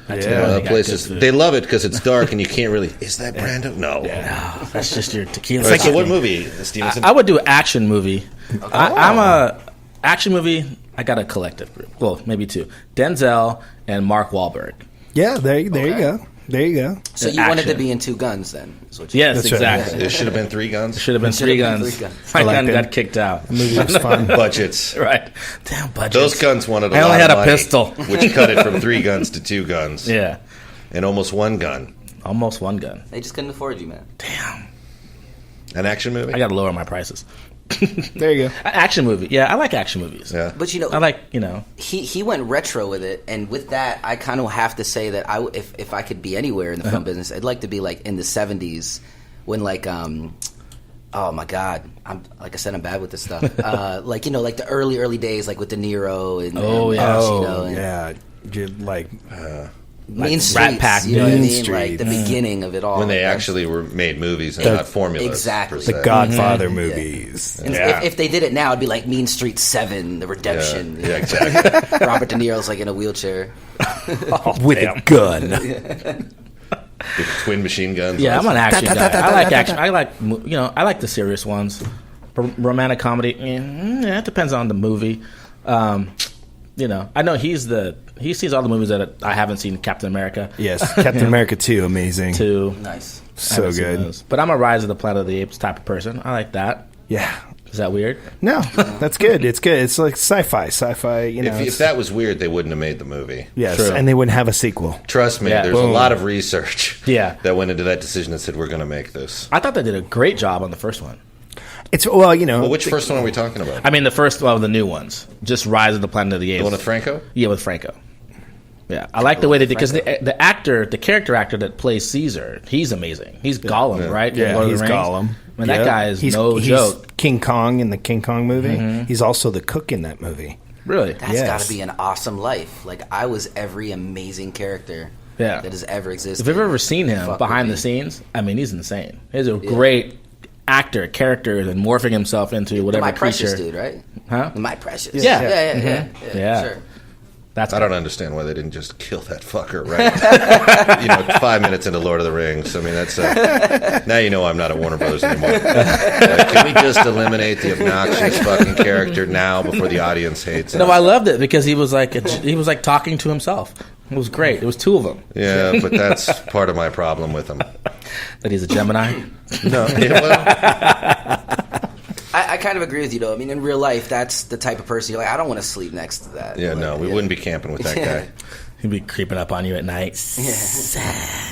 Speaker 4: That place is. They love it because it's dark and you can't really. Is that Brando? No.
Speaker 2: No, that's just your tequila.
Speaker 4: All right, so what movie, Stevenson?
Speaker 2: I would do an action movie. I'm a action movie. I got a collective group. Well, maybe two. Denzel and Mark Wahlberg.
Speaker 3: Yeah, there you go. There you go.
Speaker 5: So you wanted to be in Two Guns then? Is what you
Speaker 2: Yes,
Speaker 3: That's right.
Speaker 2: exactly.
Speaker 4: There should have been 3 guns.
Speaker 2: Should have been
Speaker 5: Should
Speaker 2: three
Speaker 5: have been
Speaker 2: guns.
Speaker 5: 3 guns.
Speaker 2: My
Speaker 3: I like
Speaker 2: gun
Speaker 3: that.
Speaker 2: got kicked out.
Speaker 3: The movie was fun.
Speaker 4: Budgets.
Speaker 2: Right. Damn budget.
Speaker 4: Those guns wanted a
Speaker 2: I
Speaker 4: lot
Speaker 2: only had
Speaker 4: of
Speaker 2: a
Speaker 4: money,
Speaker 2: pistol.
Speaker 4: which cut it from 3 guns to 2 guns.
Speaker 2: Yeah.
Speaker 4: And almost 1 gun.
Speaker 2: Almost one gun.
Speaker 5: They just couldn't afford you, man.
Speaker 2: Damn.
Speaker 4: An action movie?
Speaker 2: I got to lower my prices.
Speaker 3: There you go.
Speaker 2: Action movie. Yeah, I like action movies.
Speaker 4: Yeah.
Speaker 5: But
Speaker 2: I like,
Speaker 5: he went retro with it, and with that, I kind of have to say that if I could be anywhere in the film business, I'd like to be like in the 70s when like oh my God, I'm like I said, I'm bad with this stuff. like the early days, like with De Niro and
Speaker 2: Oh, yeah.
Speaker 5: Pacino and,
Speaker 3: Yeah. Like
Speaker 5: Mean
Speaker 2: Rat
Speaker 5: Streets,
Speaker 2: Pack,
Speaker 5: you know what I
Speaker 3: Mean
Speaker 5: mean? Like the beginning of it all.
Speaker 4: When they
Speaker 5: That's-
Speaker 4: actually were made movies and not formulas.
Speaker 5: Exactly.
Speaker 4: per
Speaker 3: The
Speaker 4: se.
Speaker 3: Godfather movies.
Speaker 5: And if they did it now, it'd be like Mean Streets 7, The Redemption.
Speaker 4: Yeah, exactly.
Speaker 5: Robert De Niro's like in a wheelchair.
Speaker 3: With a gun.
Speaker 4: With twin machine guns.
Speaker 2: Yeah, I'm an action
Speaker 3: Da, da,
Speaker 2: guy.
Speaker 3: da, da,
Speaker 2: I like
Speaker 3: da,
Speaker 2: action. I like I like the serious ones. Romantic comedy. Yeah, it depends on the movie. I know he sees all the movies that I haven't seen. Captain America.
Speaker 3: Yes, Captain America 2, amazing.
Speaker 2: 2.
Speaker 5: Nice.
Speaker 2: I
Speaker 3: So
Speaker 2: haven't seen
Speaker 3: good.
Speaker 2: those. But I'm a Rise of the Planet of the Apes type of person. I like that.
Speaker 3: Yeah.
Speaker 2: Is that weird?
Speaker 3: No, that's good. It's good. It's like sci-fi. Sci-fi,
Speaker 4: If
Speaker 3: it's-
Speaker 4: that was weird, they wouldn't have made the movie.
Speaker 3: yes,
Speaker 2: True.
Speaker 3: and they wouldn't have a sequel.
Speaker 4: Trust me,
Speaker 2: Yeah.
Speaker 4: there's a
Speaker 3: Boom.
Speaker 4: lot of research
Speaker 2: Yeah.
Speaker 4: that went into that decision that said we're going to make this.
Speaker 2: I thought they did a great job on the first one.
Speaker 3: It's
Speaker 4: Well, which first one are we talking about?
Speaker 2: I mean, the first one of the new ones, just Rise of the Planet of the Apes.
Speaker 4: The one with Franco?
Speaker 2: Yeah, with Franco. Yeah, I like the way they did because the character actor that plays Caesar, he's amazing. He's Gollum, right? in
Speaker 3: Yeah,
Speaker 2: Lord of
Speaker 3: he's
Speaker 2: the Rings.
Speaker 3: Gollum.
Speaker 2: I mean, that guy is no
Speaker 3: he's
Speaker 2: joke.
Speaker 3: King Kong in the King Kong movie. He's also the cook in that movie.
Speaker 2: Really?
Speaker 5: That's
Speaker 3: Yes.
Speaker 5: got to be an awesome life. Like, I was every amazing character
Speaker 2: Yeah.
Speaker 5: that has ever existed.
Speaker 2: If you've ever seen him
Speaker 5: Fuck
Speaker 2: behind
Speaker 5: with
Speaker 2: the
Speaker 5: me.
Speaker 2: scenes, I mean, he's insane. He's a great actor, character, and morphing himself into whatever
Speaker 5: My
Speaker 2: creature.
Speaker 5: Precious dude, right?
Speaker 2: Huh?
Speaker 5: My Precious.
Speaker 2: Yeah.
Speaker 5: Yeah.
Speaker 2: Yeah.
Speaker 5: Sure.
Speaker 2: That's
Speaker 4: I don't understand why they didn't just kill that fucker, right? 5 minutes into Lord of the Rings. I mean, that's now you know I'm not at Warner Brothers anymore. Can we just eliminate the obnoxious fucking character now before the audience hates
Speaker 2: No,
Speaker 4: us?
Speaker 2: I loved it because he was like talking to himself. It was great. It was 2 of them.
Speaker 4: Yeah, but that's part of my problem with him.
Speaker 2: That he's a Gemini.
Speaker 4: No, yeah, well,
Speaker 5: I kind of agree with you, though. I mean, in real life, that's the type of person you're like, I don't want to sleep next to that.
Speaker 4: yeah,
Speaker 5: Like,
Speaker 4: no, we wouldn't be camping with that guy.
Speaker 2: He'd be creeping up on you at night.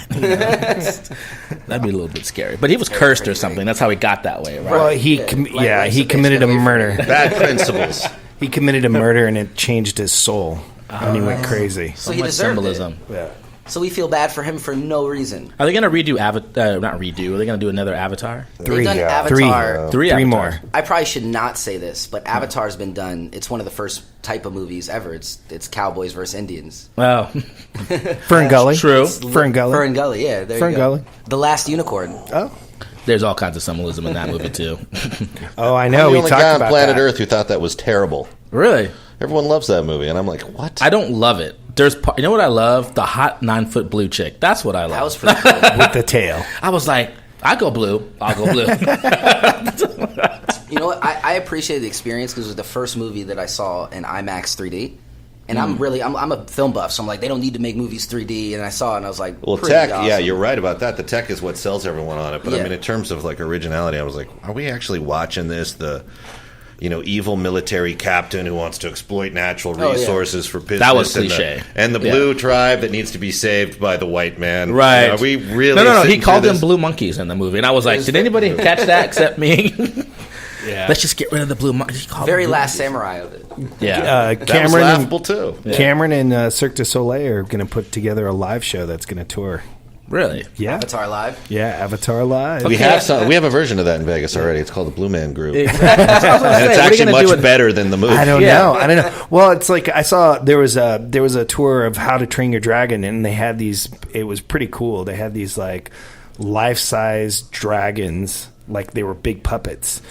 Speaker 2: That'd be a little bit scary. But he was cursed or something. That's how he got that way, right?
Speaker 3: Well, he
Speaker 5: Like,
Speaker 3: he
Speaker 5: so
Speaker 3: committed a
Speaker 5: basically-
Speaker 3: murder.
Speaker 4: Bad principles.
Speaker 3: He committed a murder, and it changed his soul, and he went crazy.
Speaker 5: So
Speaker 2: So
Speaker 5: he
Speaker 2: much
Speaker 5: deserved
Speaker 2: symbolism.
Speaker 3: Yeah.
Speaker 5: So we feel bad for him for no reason.
Speaker 2: Are they going to redo Avatar? Not redo. Are they going to do another Avatar?
Speaker 3: Three,
Speaker 5: done
Speaker 3: yeah.
Speaker 5: Avatar.
Speaker 3: Three
Speaker 2: Avatars.
Speaker 3: more.
Speaker 5: I probably should not say this, but Avatar's been done. It's one of the first type of movies ever. It's cowboys versus Indians.
Speaker 2: Well,
Speaker 3: Fern Gully.
Speaker 2: true.
Speaker 3: Fern Gully.
Speaker 5: Fern Gully, yeah. There
Speaker 3: Fern
Speaker 5: you go.
Speaker 3: Gully.
Speaker 5: The Last Unicorn.
Speaker 3: Oh,
Speaker 2: there's all kinds of symbolism in that movie too.
Speaker 3: oh, I
Speaker 4: I'm
Speaker 3: know.
Speaker 4: the
Speaker 3: We
Speaker 4: only
Speaker 3: talked
Speaker 4: guy on
Speaker 3: about
Speaker 4: planet
Speaker 3: that.
Speaker 4: Earth who thought that was terrible.
Speaker 2: Really?
Speaker 4: Everyone loves that movie, and I'm like, what?
Speaker 2: I don't love it. You know what I love? The hot 9-foot blue chick. That's what I love.
Speaker 5: That was pretty cool.
Speaker 3: with the tail.
Speaker 2: I was like, I go blue. I'll go blue.
Speaker 5: You know what? I appreciated the experience because it was the first movie that I saw in IMAX 3D. And I'm a film buff, so I'm like, they don't need to make movies 3D. And I saw it, and I was like,
Speaker 4: Well,
Speaker 5: pretty
Speaker 4: tech,
Speaker 5: awesome.
Speaker 4: yeah, you're right about that. The tech is what sells everyone on it. But I
Speaker 5: Yeah.
Speaker 4: mean, in terms of like originality, I was like, are we actually watching this? The evil military captain who wants to exploit natural
Speaker 5: yeah.
Speaker 4: resources for business.
Speaker 2: That was
Speaker 4: and
Speaker 2: cliche.
Speaker 4: And the blue tribe that needs to be saved by the white man.
Speaker 2: Right.
Speaker 4: Are we really?
Speaker 2: No. He
Speaker 4: sitting
Speaker 2: called
Speaker 4: through
Speaker 2: them
Speaker 4: this?
Speaker 2: blue monkeys in the movie, and I was like, did anybody catch that except me?
Speaker 3: Yeah.
Speaker 2: Let's just get rid of the blue monkeys.
Speaker 5: Very Last Samurai of it.
Speaker 2: Yeah.
Speaker 4: That was
Speaker 3: Cameron
Speaker 4: laughable too.
Speaker 3: Cameron and Cirque du Soleil are going to put together a live show that's going to tour.
Speaker 2: Really?
Speaker 3: Yeah.
Speaker 5: Avatar Live.
Speaker 3: Yeah, Avatar Live.
Speaker 4: We have a version of that in Vegas already. It's called the Blue Man Group,
Speaker 2: Exactly.
Speaker 4: and it's actually much better than the movie.
Speaker 3: I don't
Speaker 2: Yeah.
Speaker 3: know. I don't know. Well, it's like I saw there was a tour of How to Train Your Dragon, and they had these. It was pretty cool. They had these like life-size dragons, like they were big puppets.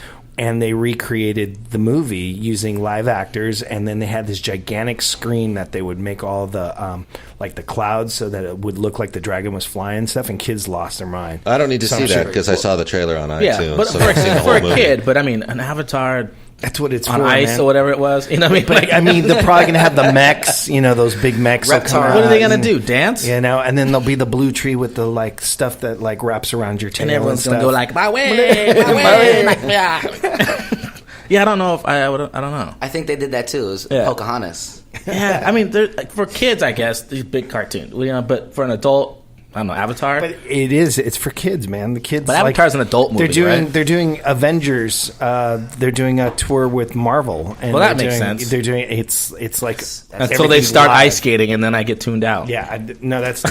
Speaker 3: And they recreated the movie using live actors, and then they had this gigantic screen that they would make all the like the clouds so that it would look like the dragon was flying and stuff. And kids lost their mind.
Speaker 4: I don't need to
Speaker 3: So
Speaker 4: see
Speaker 3: I'm
Speaker 4: that
Speaker 3: sure-
Speaker 4: because I saw the trailer on iTunes.
Speaker 2: Yeah, but
Speaker 4: so
Speaker 2: for
Speaker 4: I've seen the
Speaker 2: for
Speaker 4: whole
Speaker 2: a
Speaker 4: movie.
Speaker 2: kid, but I mean, an Avatar
Speaker 3: That's what it's
Speaker 2: on
Speaker 3: for,
Speaker 2: ice
Speaker 3: man.
Speaker 2: or whatever it was. You know what I mean?
Speaker 3: But I mean, they're probably gonna have the mechs. You know, those big mechs. will come
Speaker 5: Reptar.
Speaker 3: out
Speaker 2: what are they gonna
Speaker 3: and-
Speaker 2: do? Dance?
Speaker 3: You know, and then there'll be the blue tree with the like stuff that like wraps around your tail,
Speaker 2: And everyone's gonna
Speaker 3: stuff.
Speaker 2: go like, my way, my way. Yeah. Yeah, I don't know if I don't know.
Speaker 5: I think they did that too. It was
Speaker 2: Yeah.
Speaker 5: Pocahontas.
Speaker 2: Yeah, I mean, they're, like, for kids, I guess these big cartoons. But for an adult, I don't know, Avatar.
Speaker 3: But it is. It's for kids, man. The kids.
Speaker 2: But Avatar's an adult movie,
Speaker 3: They're doing.
Speaker 2: right?
Speaker 3: They're doing Avengers. They're doing a tour with Marvel. And
Speaker 2: Well, that
Speaker 3: they're
Speaker 2: makes
Speaker 3: doing-
Speaker 2: sense.
Speaker 3: They're doing. It's like
Speaker 2: Until they
Speaker 3: everything's
Speaker 2: start
Speaker 3: live.
Speaker 2: ice skating, and then I get tuned out.
Speaker 3: Yeah. No, that's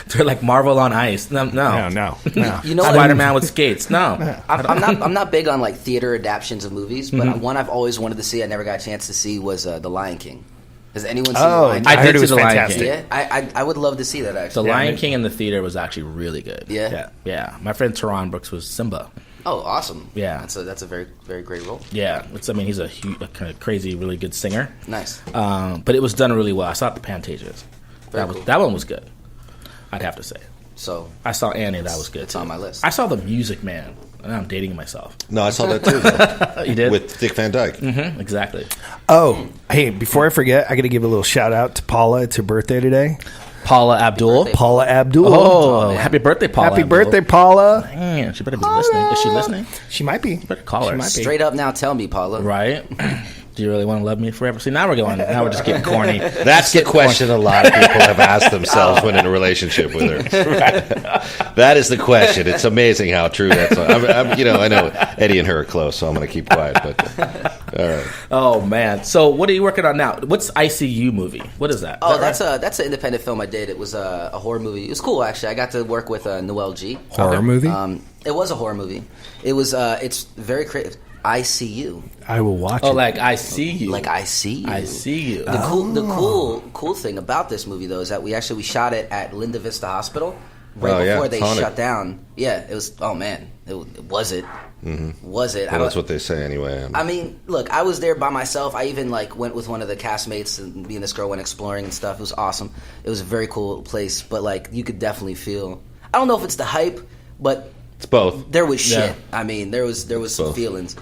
Speaker 2: They're like Marvel on ice. No.
Speaker 3: no.
Speaker 5: You know what?
Speaker 2: Spider-Man with skates. No.
Speaker 5: I'm not big on like theater adaptations of movies, but one I've always wanted to see, I never got a chance to see, was The Lion King. Has anyone seen The Lion King?
Speaker 2: I did
Speaker 3: heard it
Speaker 2: see
Speaker 3: was
Speaker 2: The Lion
Speaker 3: fantastic.
Speaker 2: King.
Speaker 5: Yeah, I would love to see that
Speaker 2: The
Speaker 5: actually.
Speaker 2: Lion King in the theater was actually really good.
Speaker 5: Yeah?
Speaker 2: Yeah. My friend Teron Brooks was Simba.
Speaker 5: Oh, awesome.
Speaker 2: Yeah.
Speaker 5: That's a very, very great role.
Speaker 2: Yeah, he's a kind of crazy, really good singer.
Speaker 5: Nice.
Speaker 2: But it was done really well. I saw the Pantages.
Speaker 5: Very cool.
Speaker 2: That one was good. I'd have to say.
Speaker 5: So
Speaker 2: I saw Annie. That was good.
Speaker 5: It's
Speaker 2: too.
Speaker 5: on my list.
Speaker 2: I saw The Music Man. And I'm dating myself.
Speaker 4: No, I saw that too. Though.
Speaker 2: You did?
Speaker 4: With Dick Van Dyke.
Speaker 2: Mm-hmm, exactly.
Speaker 3: Oh, hey, before I forget, I got to give a little shout out to Paula. It's her birthday today.
Speaker 2: Paula Abdul.
Speaker 3: Paula Abdul.
Speaker 2: Oh, happy birthday, Paula.
Speaker 3: Happy
Speaker 2: Abdul.
Speaker 3: birthday, Paula.
Speaker 2: Man, she better be listening. Is she listening?
Speaker 3: She might be.
Speaker 2: Better call her.
Speaker 3: She might be.
Speaker 5: Straight up now, tell me, Paula.
Speaker 2: Right? Do you really want to love me forever? See, now we're just getting corny.
Speaker 4: That's the question a lot of people have asked themselves when in a relationship with her. That is the question. It's amazing how true that's. I know Eddie and her are close, so I'm going to keep quiet. But all right.
Speaker 2: Oh man! So what are you working on now? What's ICU movie? What is that?
Speaker 5: Oh,
Speaker 2: Is that
Speaker 5: that's an independent film I did. It was a horror movie. It was cool actually. I got to work with Noel G.
Speaker 3: Horror movie?
Speaker 5: It was a horror movie. It was. It's very creative. I see you.
Speaker 3: I will watch
Speaker 2: Oh,
Speaker 3: it.
Speaker 2: like I see you.
Speaker 5: Like I see you.
Speaker 2: I see you.
Speaker 5: The cool thing about this movie though is that we shot it at Linda Vista Hospital right before they
Speaker 4: haunted.
Speaker 5: shut down. Yeah, it was. Oh man, was it?
Speaker 4: Mm-hmm.
Speaker 5: Was it?
Speaker 4: Well, that's what they say anyway.
Speaker 5: I mean, look, I was there by myself. I even went with one of the castmates, and me and this girl went exploring and stuff. It was awesome. It was a very cool place, but you could definitely feel. I don't know if it's the hype, but
Speaker 4: it's both.
Speaker 5: there was shit.
Speaker 2: Yeah.
Speaker 5: I mean, there was some
Speaker 4: both.
Speaker 5: feelings.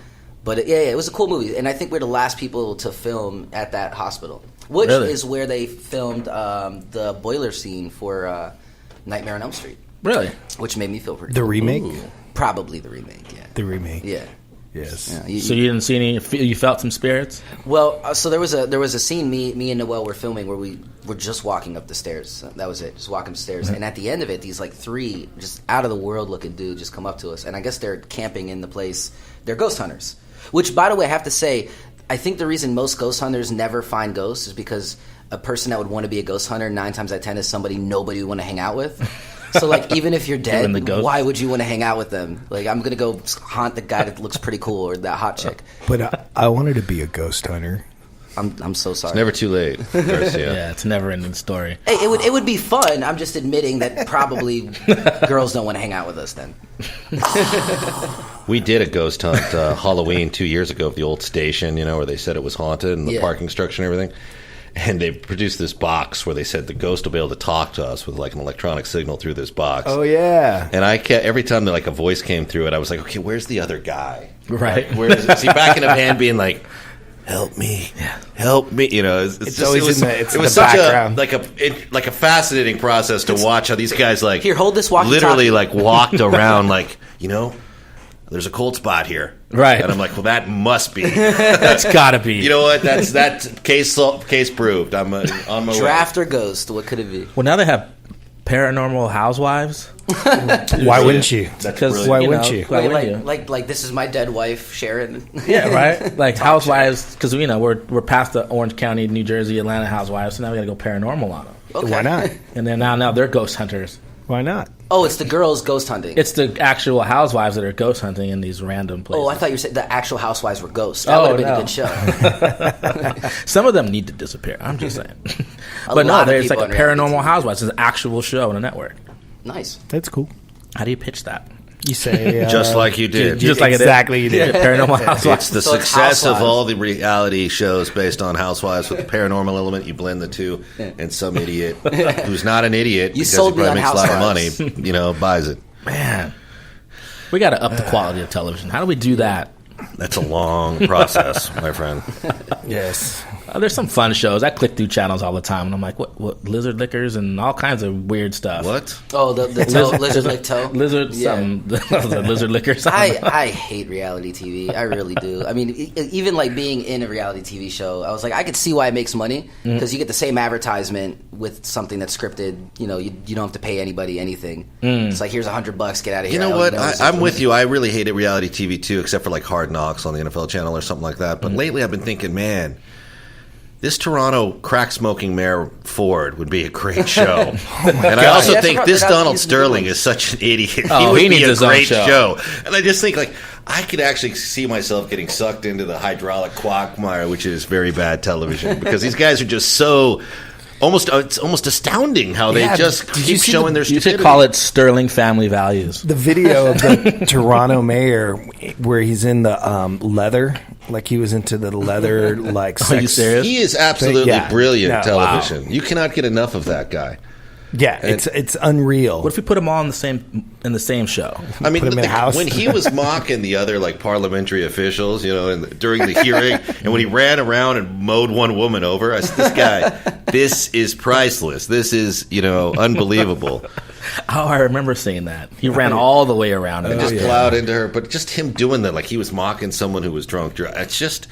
Speaker 5: But it was a cool movie, and I think we're the last people to film at that hospital, which
Speaker 2: Really?
Speaker 5: is where they filmed the boiler scene for Nightmare on Elm Street,
Speaker 2: Really?
Speaker 5: which made me feel pretty.
Speaker 3: The
Speaker 5: cool.
Speaker 3: remake?
Speaker 5: Probably the remake. Yeah.
Speaker 3: The remake.
Speaker 5: Yeah.
Speaker 3: Yes.
Speaker 5: Yeah.
Speaker 2: So you didn't see any? You felt some spirits?
Speaker 5: Well, so there was a scene me and Noel were filming where we were just walking up the stairs. That was it, just walking up the stairs. And at the end of it, these three just out of the world looking dudes just come up to us, and I guess they're camping in the place. They're ghost hunters. Which, by the way, I have to say, I think the reason most ghost hunters never find ghosts is because a person that would want to be a ghost hunter 9 times out of 10 is somebody nobody would want to hang out with. So, even if you're dead, why would you want to hang out with them? I'm going to go haunt the guy that looks pretty cool or that hot chick.
Speaker 3: But I wanted to be a ghost hunter.
Speaker 5: I'm so sorry.
Speaker 4: It's never too late, Garcia.
Speaker 2: Yeah, it's a never-ending story.
Speaker 5: Hey, it would be fun. I'm just admitting that probably girls don't want to hang out with us then.
Speaker 4: We did a ghost hunt Halloween 2 years ago at the old station, where they said it was haunted and the parking structure and everything. And they produced this box where they said the ghost will be able to talk to us with an electronic signal through this box.
Speaker 3: Oh, yeah.
Speaker 4: And I kept, every time a voice came through it, I was like, okay, where's the other guy?
Speaker 2: Right.
Speaker 4: Where is he backing up hand being like, help me, help me? It's
Speaker 3: always in
Speaker 4: it
Speaker 3: the
Speaker 4: was such
Speaker 3: background.
Speaker 4: a fascinating process to watch how these guys
Speaker 5: Here, hold this walkie-talkie.
Speaker 4: literally walked around there's a cold spot here.
Speaker 2: Right.
Speaker 4: And I'm like, well, that must be.
Speaker 2: That's gotta be.
Speaker 4: You know what? That's case proved. I'm on my
Speaker 5: Draft or ghost? What could it be?
Speaker 2: Well, now they have Paranormal Housewives.
Speaker 3: Why wouldn't you?
Speaker 2: Because
Speaker 3: Why wouldn't you?
Speaker 2: Why wouldn't you?
Speaker 5: Like this is my dead wife, Sharon.
Speaker 2: Yeah, right. Like Housewives, because we're past the Orange County, New Jersey, Atlanta Housewives, so now we got to go paranormal on them.
Speaker 5: Okay.
Speaker 3: Why not?
Speaker 2: And then now they're ghost hunters.
Speaker 3: Why not?
Speaker 5: Oh, it's the girls ghost hunting.
Speaker 2: It's the actual housewives that are ghost hunting in these random places.
Speaker 5: Oh, I thought you said the actual housewives were ghosts. That would have been a good show.
Speaker 2: Some of them need to disappear. I'm just saying.
Speaker 5: A
Speaker 2: But no,
Speaker 5: lot of
Speaker 2: there's like
Speaker 5: people
Speaker 2: a
Speaker 5: on reality
Speaker 2: Paranormal
Speaker 5: TV.
Speaker 2: Housewives. It's an actual show on a network.
Speaker 5: Nice.
Speaker 3: That's cool.
Speaker 2: How do you pitch that?
Speaker 3: You say...
Speaker 4: just like you did.
Speaker 2: Just like
Speaker 3: exactly
Speaker 2: it
Speaker 3: you
Speaker 2: is.
Speaker 3: did.
Speaker 2: Yeah, Paranormal Housewives.
Speaker 4: It's the
Speaker 5: So it's
Speaker 4: success of
Speaker 5: Housewives.
Speaker 4: all the reality shows based on Housewives with the paranormal element. You blend the two, and some idiot who's not an idiot
Speaker 5: You
Speaker 4: because
Speaker 5: sold
Speaker 4: he
Speaker 5: me
Speaker 4: probably
Speaker 5: on
Speaker 4: makes a lot of money,
Speaker 5: Housewives.
Speaker 4: buys it.
Speaker 2: Man, we got to up the quality of television. How do we do that?
Speaker 4: That's a long process, my friend.
Speaker 3: Yes.
Speaker 2: There's some fun shows. I click through channels all the time, and I'm like, what lizard lickers and all kinds of weird stuff.
Speaker 4: What?
Speaker 5: Oh, the toe, lizard lick toe.
Speaker 2: Lizard,
Speaker 5: Yeah.
Speaker 2: the lizard lickers.
Speaker 5: I hate reality TV. I really do. I mean, even being in a reality TV show, I was like, I could see why it makes money because you get the same advertisement with something that's scripted. You don't have to pay anybody anything. It's like, here's $100, get out of here.
Speaker 4: You know what? I'm with you. I really hated reality TV too, except for Hard Knocks on the NFL channel or something like that. But lately I've been thinking, man, this Toronto crack-smoking Mayor Ford would be a great show. And I also think this Donald Sterling is such an idiot.
Speaker 2: Oh,
Speaker 4: he would
Speaker 2: he
Speaker 4: be
Speaker 2: needs
Speaker 4: a
Speaker 2: his own
Speaker 4: great
Speaker 2: show.
Speaker 4: show. And I just think, like, I could actually see myself getting sucked into the hydraulic quagmire, which is very bad television, because these guys are just so... It's almost astounding how they just keep showing their
Speaker 2: You
Speaker 4: stupidity.
Speaker 2: should call it Sterling Family Values.
Speaker 3: The video of the Toronto mayor where he's in the leather, like he was into the leather, like sex.
Speaker 2: Are you serious?
Speaker 4: He is absolutely
Speaker 3: Yeah.
Speaker 4: brilliant
Speaker 3: No,
Speaker 4: television. You cannot get enough of that guy.
Speaker 3: Yeah, it's unreal.
Speaker 2: What if we put them all in the same show?
Speaker 4: I mean,
Speaker 3: Put him in a house.
Speaker 4: when he was mocking the other like parliamentary officials, during the hearing, and when he ran around and mowed one woman over, I said, "This guy, this is priceless. This is unbelievable."
Speaker 2: Oh, I remember seeing that. He ran all the way around
Speaker 4: And
Speaker 2: it.
Speaker 4: just plowed into her, but just him doing that, like he was mocking someone who was drunk. It's just.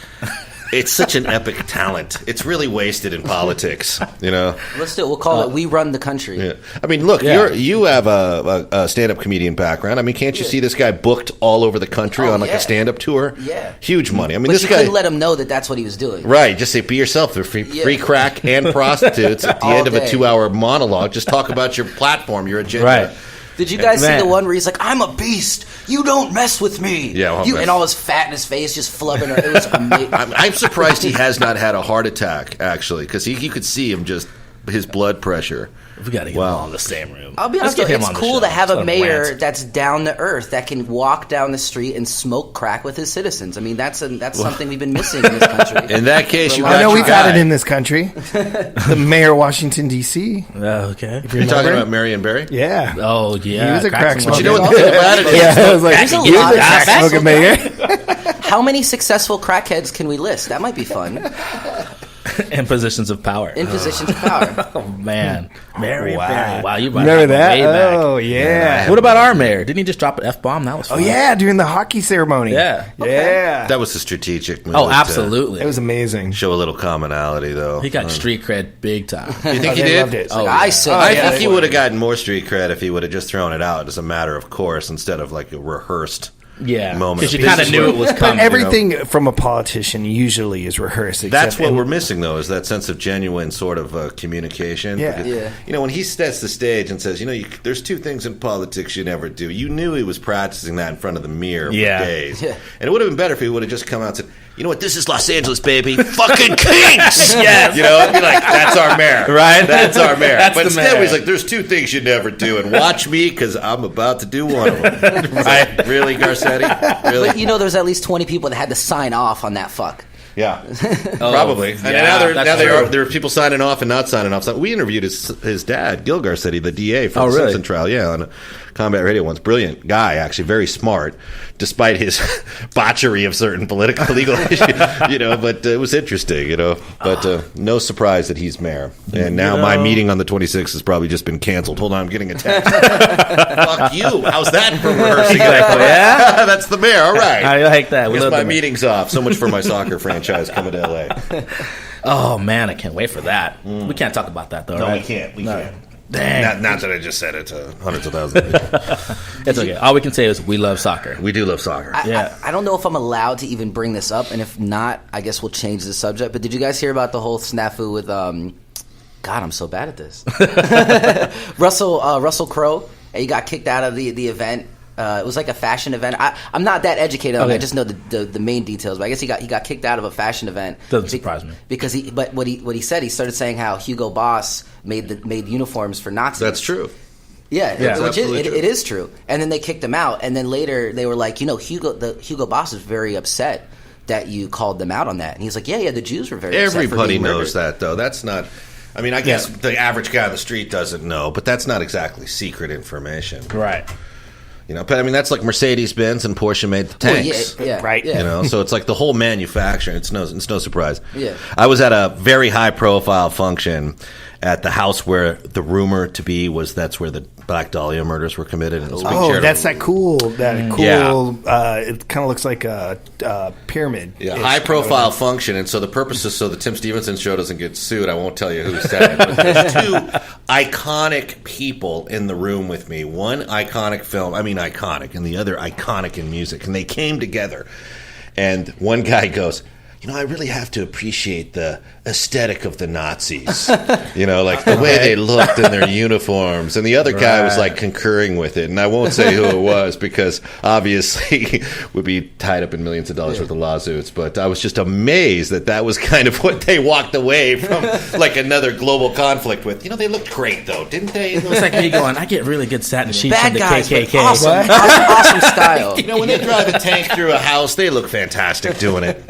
Speaker 4: It's such an epic talent. It's really wasted in politics,
Speaker 5: Let's do it. We'll call it "We Run the Country."
Speaker 4: Yeah. I mean, look,
Speaker 2: Yeah.
Speaker 4: you have a stand-up comedian background. I mean, can't you see this guy booked all over the country on like a stand-up tour?
Speaker 5: Yeah.
Speaker 4: Huge money. I mean,
Speaker 5: But
Speaker 4: this
Speaker 5: you
Speaker 4: guy.
Speaker 5: couldn't let him know that that's what he was doing.
Speaker 4: Right, just say be yourself. There's free crack and prostitutes at the
Speaker 5: All
Speaker 4: end of a
Speaker 5: day.
Speaker 4: 2-hour monologue. Just talk about your platform, your agenda.
Speaker 2: Right.
Speaker 5: Did you guys see
Speaker 2: Man.
Speaker 5: the one where he's like, "I'm a beast. You don't mess with me."
Speaker 4: Yeah, well,
Speaker 5: and all his fat in his face just flubbing her. It was amazing.
Speaker 4: I'm surprised he has not had a heart attack, actually, because you could see him just his blood pressure.
Speaker 2: We got to get him all in the same room.
Speaker 5: I'll be honest,
Speaker 2: Let's get
Speaker 5: though,
Speaker 2: him
Speaker 5: it's
Speaker 2: on the
Speaker 5: cool
Speaker 2: show
Speaker 5: to have
Speaker 2: instead
Speaker 5: a
Speaker 2: of
Speaker 5: mayor
Speaker 2: rant.
Speaker 5: that's down to earth, that can walk down the street and smoke crack with his citizens. I mean, that's something we've been missing in this country.
Speaker 4: In that case, you
Speaker 3: I
Speaker 4: got
Speaker 3: know
Speaker 4: your
Speaker 3: we've
Speaker 4: guy.
Speaker 3: had it in this country. The mayor of Washington, D.C.
Speaker 2: Okay.
Speaker 4: You're talking about Marion Barry?
Speaker 3: Yeah.
Speaker 2: Oh, yeah.
Speaker 3: He was a crack
Speaker 2: smoker.
Speaker 4: But you know what the thing about it is?
Speaker 3: Yeah, I was like,
Speaker 5: There's a
Speaker 3: he was
Speaker 5: lot
Speaker 3: a
Speaker 5: of
Speaker 3: crack
Speaker 5: successful
Speaker 3: smoking mayor.
Speaker 5: How many successful crackheads can we list? That might be fun.
Speaker 2: In positions of power.
Speaker 5: In positions of power.
Speaker 2: Oh, man. Mary
Speaker 3: Wow.
Speaker 2: Barry. Wow, you brought
Speaker 3: Remember
Speaker 2: that
Speaker 3: that?
Speaker 2: way back.
Speaker 3: Oh, yeah.
Speaker 2: What about our mayor? Didn't he just drop an F-bomb? That was
Speaker 3: Oh,
Speaker 2: fun.
Speaker 3: yeah, during the hockey ceremony.
Speaker 2: Yeah.
Speaker 3: Yeah.
Speaker 4: That was a strategic move.
Speaker 2: Oh,
Speaker 4: to
Speaker 2: absolutely.
Speaker 3: It was amazing.
Speaker 4: Show a little commonality, though.
Speaker 2: He got street cred big time.
Speaker 4: You think he
Speaker 3: They
Speaker 4: did?
Speaker 3: loved it.
Speaker 2: Oh,
Speaker 5: I
Speaker 2: yeah.
Speaker 5: said,
Speaker 4: I
Speaker 3: yeah,
Speaker 4: think he
Speaker 3: they
Speaker 4: would have gotten more street cred if he would have just thrown it out as a matter of course instead of like a rehearsed
Speaker 2: Yeah.
Speaker 4: moment.
Speaker 2: Because
Speaker 4: of
Speaker 2: you kind of
Speaker 4: business
Speaker 2: knew
Speaker 4: where-
Speaker 2: it was
Speaker 3: But
Speaker 2: coming.
Speaker 3: everything from a politician usually is rehearsed.
Speaker 4: That's what
Speaker 3: and-
Speaker 4: we're missing, though, is that sense of genuine sort of communication.
Speaker 3: Yeah.
Speaker 4: Because,
Speaker 5: Yeah.
Speaker 4: when he sets the stage and says, there's two things in politics you never do. You knew he was practicing that in front of the mirror
Speaker 2: Yeah.
Speaker 4: for days.
Speaker 5: Yeah.
Speaker 4: And it would have been better if he would have just come out and said, you know what, this is Los Angeles, baby. Fucking kinks!
Speaker 2: Yes.
Speaker 4: It'd be like, that's our mayor.
Speaker 2: Right?
Speaker 4: That's our mayor.
Speaker 2: That's
Speaker 4: But
Speaker 2: the
Speaker 4: instead,
Speaker 2: mayor.
Speaker 4: he's like, there's two things you never do, and watch me, because I'm about to do one of them. Right? Really, Garcetti? Really?
Speaker 5: But there's at least 20 people that had to sign off on that fuck.
Speaker 4: Yeah, probably. And
Speaker 2: yeah, that's true.
Speaker 4: there are people signing off and not signing off. So we interviewed his dad, Gil Garcetti, the DA for the
Speaker 2: really?
Speaker 4: Simpson trial. Yeah, on Combat Radio once. Brilliant guy, actually, very smart, despite his botchery of certain political legal issues. But it was interesting. But no surprise that he's mayor. And now my meeting on the 26th has probably just been canceled. Hold on, I'm getting a text. Fuck you. How's that for rehearsing?
Speaker 2: Yeah?
Speaker 4: That's the mayor. All right.
Speaker 2: I like that. We
Speaker 4: Guess
Speaker 2: love
Speaker 4: my
Speaker 2: the mayor.
Speaker 4: meeting's off. So much for my soccer franchise coming to LA.
Speaker 2: Oh, man, I can't wait for that. We can't talk about that, though,
Speaker 4: No,
Speaker 2: right?
Speaker 4: we can't. We can't.
Speaker 2: Dang.
Speaker 4: Not that I just said it to hundreds of thousands of people.
Speaker 2: It's okay. All we can say is we love soccer.
Speaker 4: We do love soccer.
Speaker 2: Yeah.
Speaker 5: I don't know if I'm allowed to even bring this up, and if not, I guess we'll change the subject. But did you guys hear about the whole snafu with God, I'm so bad at this. Russell Crowe. He got kicked out of the event. It was like a fashion event. I'm not that educated on it. I just know the main details. But I guess he got kicked out of a fashion event.
Speaker 2: Doesn't surprise me.
Speaker 5: Because what he said, he started saying how Hugo Boss made uniforms for Nazis.
Speaker 4: That's true.
Speaker 5: Yeah,
Speaker 4: That's absolutely true.
Speaker 5: it is true. And then they kicked him out. And then later they were like, Hugo Boss is very upset that you called them out on that. And he's like, yeah, the Jews were very upset for
Speaker 4: Everybody
Speaker 5: being
Speaker 4: knows
Speaker 5: murdered.
Speaker 4: that, though. That's not. I mean, I guess the average guy on the street doesn't know, but that's not exactly secret information.
Speaker 2: Right.
Speaker 4: But I mean, that's like Mercedes-Benz and Porsche made the tanks.
Speaker 5: Well, yeah,
Speaker 3: Right.
Speaker 5: Yeah.
Speaker 4: So it's like the whole manufacturing. It's no surprise.
Speaker 5: Yeah.
Speaker 4: I was at a very high-profile function at the house where the rumor to be was that's where the Black Dahlia murders were committed. And it was a big
Speaker 3: Oh,
Speaker 4: charitable-
Speaker 3: that's that cool. It kind of looks like a pyramid.
Speaker 4: Yeah, high-profile function, and so the purpose is so the Tim Stevenson show doesn't get sued. I won't tell you who said it, but there's two iconic people in the room with me. One iconic film, iconic, and the other iconic in music, and they came together. And one guy goes, I really have to appreciate the aesthetic of the Nazis. Like the way they looked in their uniforms. And the other guy was like concurring with it. And I won't say who it was because obviously would be tied up in millions of dollars worth of lawsuits. But I was just amazed that was kind of what they walked away from, like another global conflict with. They looked great though, didn't they?
Speaker 2: It's like me going, I get really good satin sheets
Speaker 5: Bad
Speaker 2: from the
Speaker 5: guys, but
Speaker 2: KKK.
Speaker 5: awesome style.
Speaker 4: When they drive a tank through a house, they look fantastic doing it.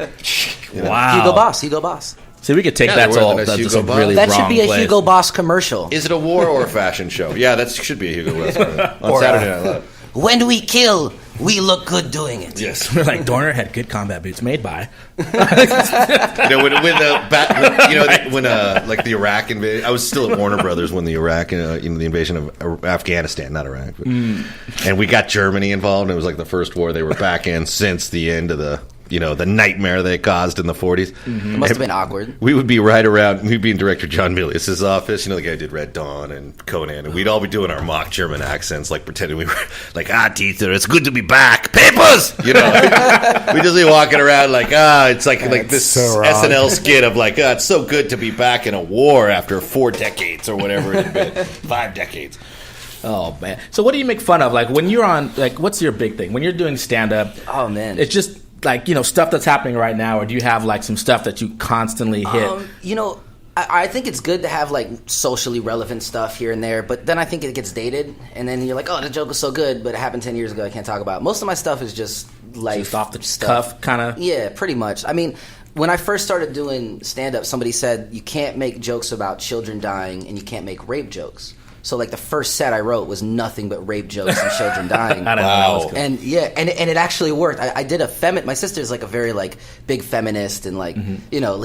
Speaker 2: Wow.
Speaker 5: Hugo Boss.
Speaker 2: See, we could take
Speaker 4: Yeah,
Speaker 2: that
Speaker 4: they
Speaker 2: to
Speaker 4: were
Speaker 2: all
Speaker 4: the
Speaker 2: that's
Speaker 4: Hugo
Speaker 2: just a
Speaker 4: Boss.
Speaker 2: really
Speaker 5: That
Speaker 2: wrong
Speaker 5: should be a
Speaker 2: place.
Speaker 5: Hugo Boss commercial.
Speaker 4: Is it a war or a fashion show? Yeah, that should be a Hugo Boss on Saturday Night Live.
Speaker 5: When we kill, we look good doing it.
Speaker 4: Yes.
Speaker 2: We're like, Dorner had good combat boots made by.
Speaker 4: When like the Iraq invasion, I was still at Warner Brothers when the Iraq, the invasion of Afghanistan, not Iraq, but, and we got Germany involved. And it was like the first war they were back in since the end of the nightmare they caused in the 40s.
Speaker 5: It must have been awkward.
Speaker 4: We would be we'd be in director John Milius' office, the guy who did Red Dawn and Conan, and we'd all be doing our mock German accents, like pretending we were like, Dieter, it's good to be back. Papers! We just be walking around like, it's like this
Speaker 3: so wrong.
Speaker 4: SNL skit of like, it's so good to be back in a war after 4 decades or whatever it had been. 5 decades.
Speaker 2: Oh, man. So what do you make fun of? Like, when you're on, like, what's your big thing? When you're doing stand-up,
Speaker 5: Oh, man.
Speaker 2: it's just, like, stuff that's happening right now, or do you have, like, some stuff that you constantly hit?
Speaker 5: I think it's good to have like socially relevant stuff here and there, but then I think it gets dated, and then you're like, oh, the joke was so good, but it happened 10 years ago, I can't talk about it. Most of my stuff is just life
Speaker 2: Just off the
Speaker 5: stuff.
Speaker 2: cuff, kind of?
Speaker 5: Yeah, pretty much. I mean, when I first started doing stand-up, somebody said you can't make jokes about children dying and you can't make rape jokes. So, like, the first set I wrote was nothing but rape jokes and children dying.
Speaker 2: I don't know.
Speaker 4: Wow.
Speaker 5: And and it actually worked. I did my sister's like a very like big feminist and like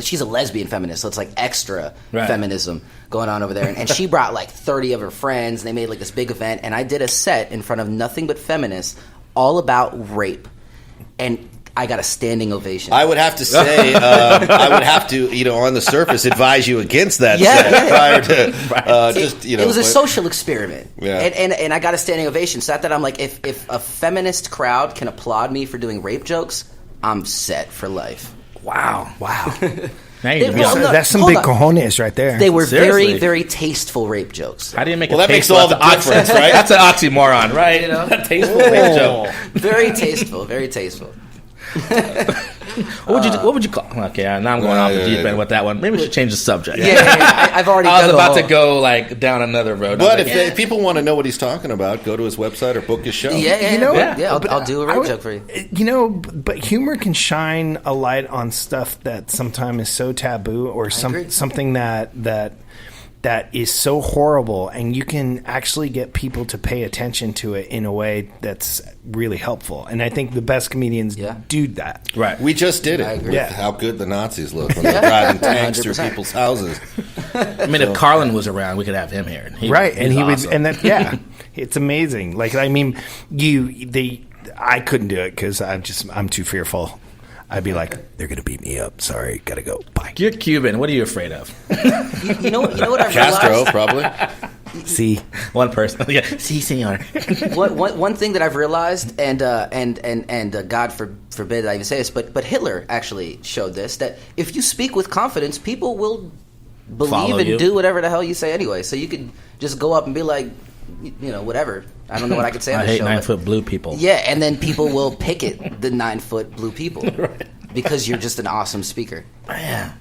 Speaker 5: she's a lesbian feminist, so it's like extra feminism going on over there. And she brought like 30 of her friends, and they made like this big event. And I did a set in front of nothing but feminists, all about rape, and I got a standing ovation.
Speaker 4: I would have to say, on the surface, advise you against that set prior to,
Speaker 5: It was a social experiment.
Speaker 4: Yeah.
Speaker 5: And I got a standing ovation. So that I'm like, if a feminist crowd can applaud me for doing rape jokes, I'm set for life.
Speaker 2: Wow. Now you
Speaker 5: They-
Speaker 2: can be
Speaker 5: well,
Speaker 2: on-
Speaker 5: no,
Speaker 3: That's some
Speaker 5: hold
Speaker 3: big
Speaker 5: on.
Speaker 3: cojones right there.
Speaker 5: They were
Speaker 2: Seriously.
Speaker 5: very, very tasteful rape jokes.
Speaker 2: How do you make
Speaker 4: Well,
Speaker 2: a
Speaker 4: that makes
Speaker 2: tasteful-
Speaker 4: all the
Speaker 2: that's an
Speaker 4: difference, right?
Speaker 2: That's an oxymoron, right? A tasteful rape joke.
Speaker 5: Very tasteful, very tasteful.
Speaker 2: What would you call? Okay, now I'm going off the deep end with that one. Maybe we should change the subject.
Speaker 5: Yeah. I've already.
Speaker 2: I was
Speaker 5: dug a
Speaker 2: about to
Speaker 5: hole.
Speaker 2: go like down another road.
Speaker 4: But
Speaker 2: I was like,
Speaker 4: if people want to know what he's talking about, go to his website or book his show.
Speaker 5: Yeah.
Speaker 3: But
Speaker 5: I'll do a rape joke for you.
Speaker 3: But humor can shine a light on stuff that sometimes is so taboo, or
Speaker 5: agree.
Speaker 3: something that is so horrible, and you can actually get people to pay attention to it in a way that's really helpful. And I think the best comedians do that.
Speaker 2: right.
Speaker 4: We just did
Speaker 5: I
Speaker 4: it
Speaker 5: agree.
Speaker 4: with how good the Nazis look when they're driving tanks through
Speaker 5: 100%.
Speaker 4: people's houses.
Speaker 2: I mean, if Carlin was around, we could have him here.
Speaker 3: Right, and he
Speaker 2: awesome.
Speaker 3: would, and that it's amazing. Like, I mean, I couldn't do it because I'm too fearful. I'd be like, they're gonna beat me up. Sorry, gotta go. Bye.
Speaker 2: You're Cuban. What are you afraid of?
Speaker 5: You know what I
Speaker 4: Castro,
Speaker 5: realized?
Speaker 4: probably.
Speaker 3: See,
Speaker 2: One person. Yeah. Si, senor.
Speaker 5: One thing that I've realized, and God forbid I even say this, but Hitler actually showed this, that if you speak with confidence, people will believe
Speaker 2: Follow
Speaker 5: and
Speaker 2: you.
Speaker 5: do whatever the hell you say anyway. So you could just go up and be like, whatever. I don't know what I could say on
Speaker 2: I
Speaker 5: the
Speaker 2: hate
Speaker 5: show.
Speaker 2: 9-foot blue people.
Speaker 5: Yeah, and then people will picket the 9-foot blue people because you're just an awesome speaker.
Speaker 2: Man,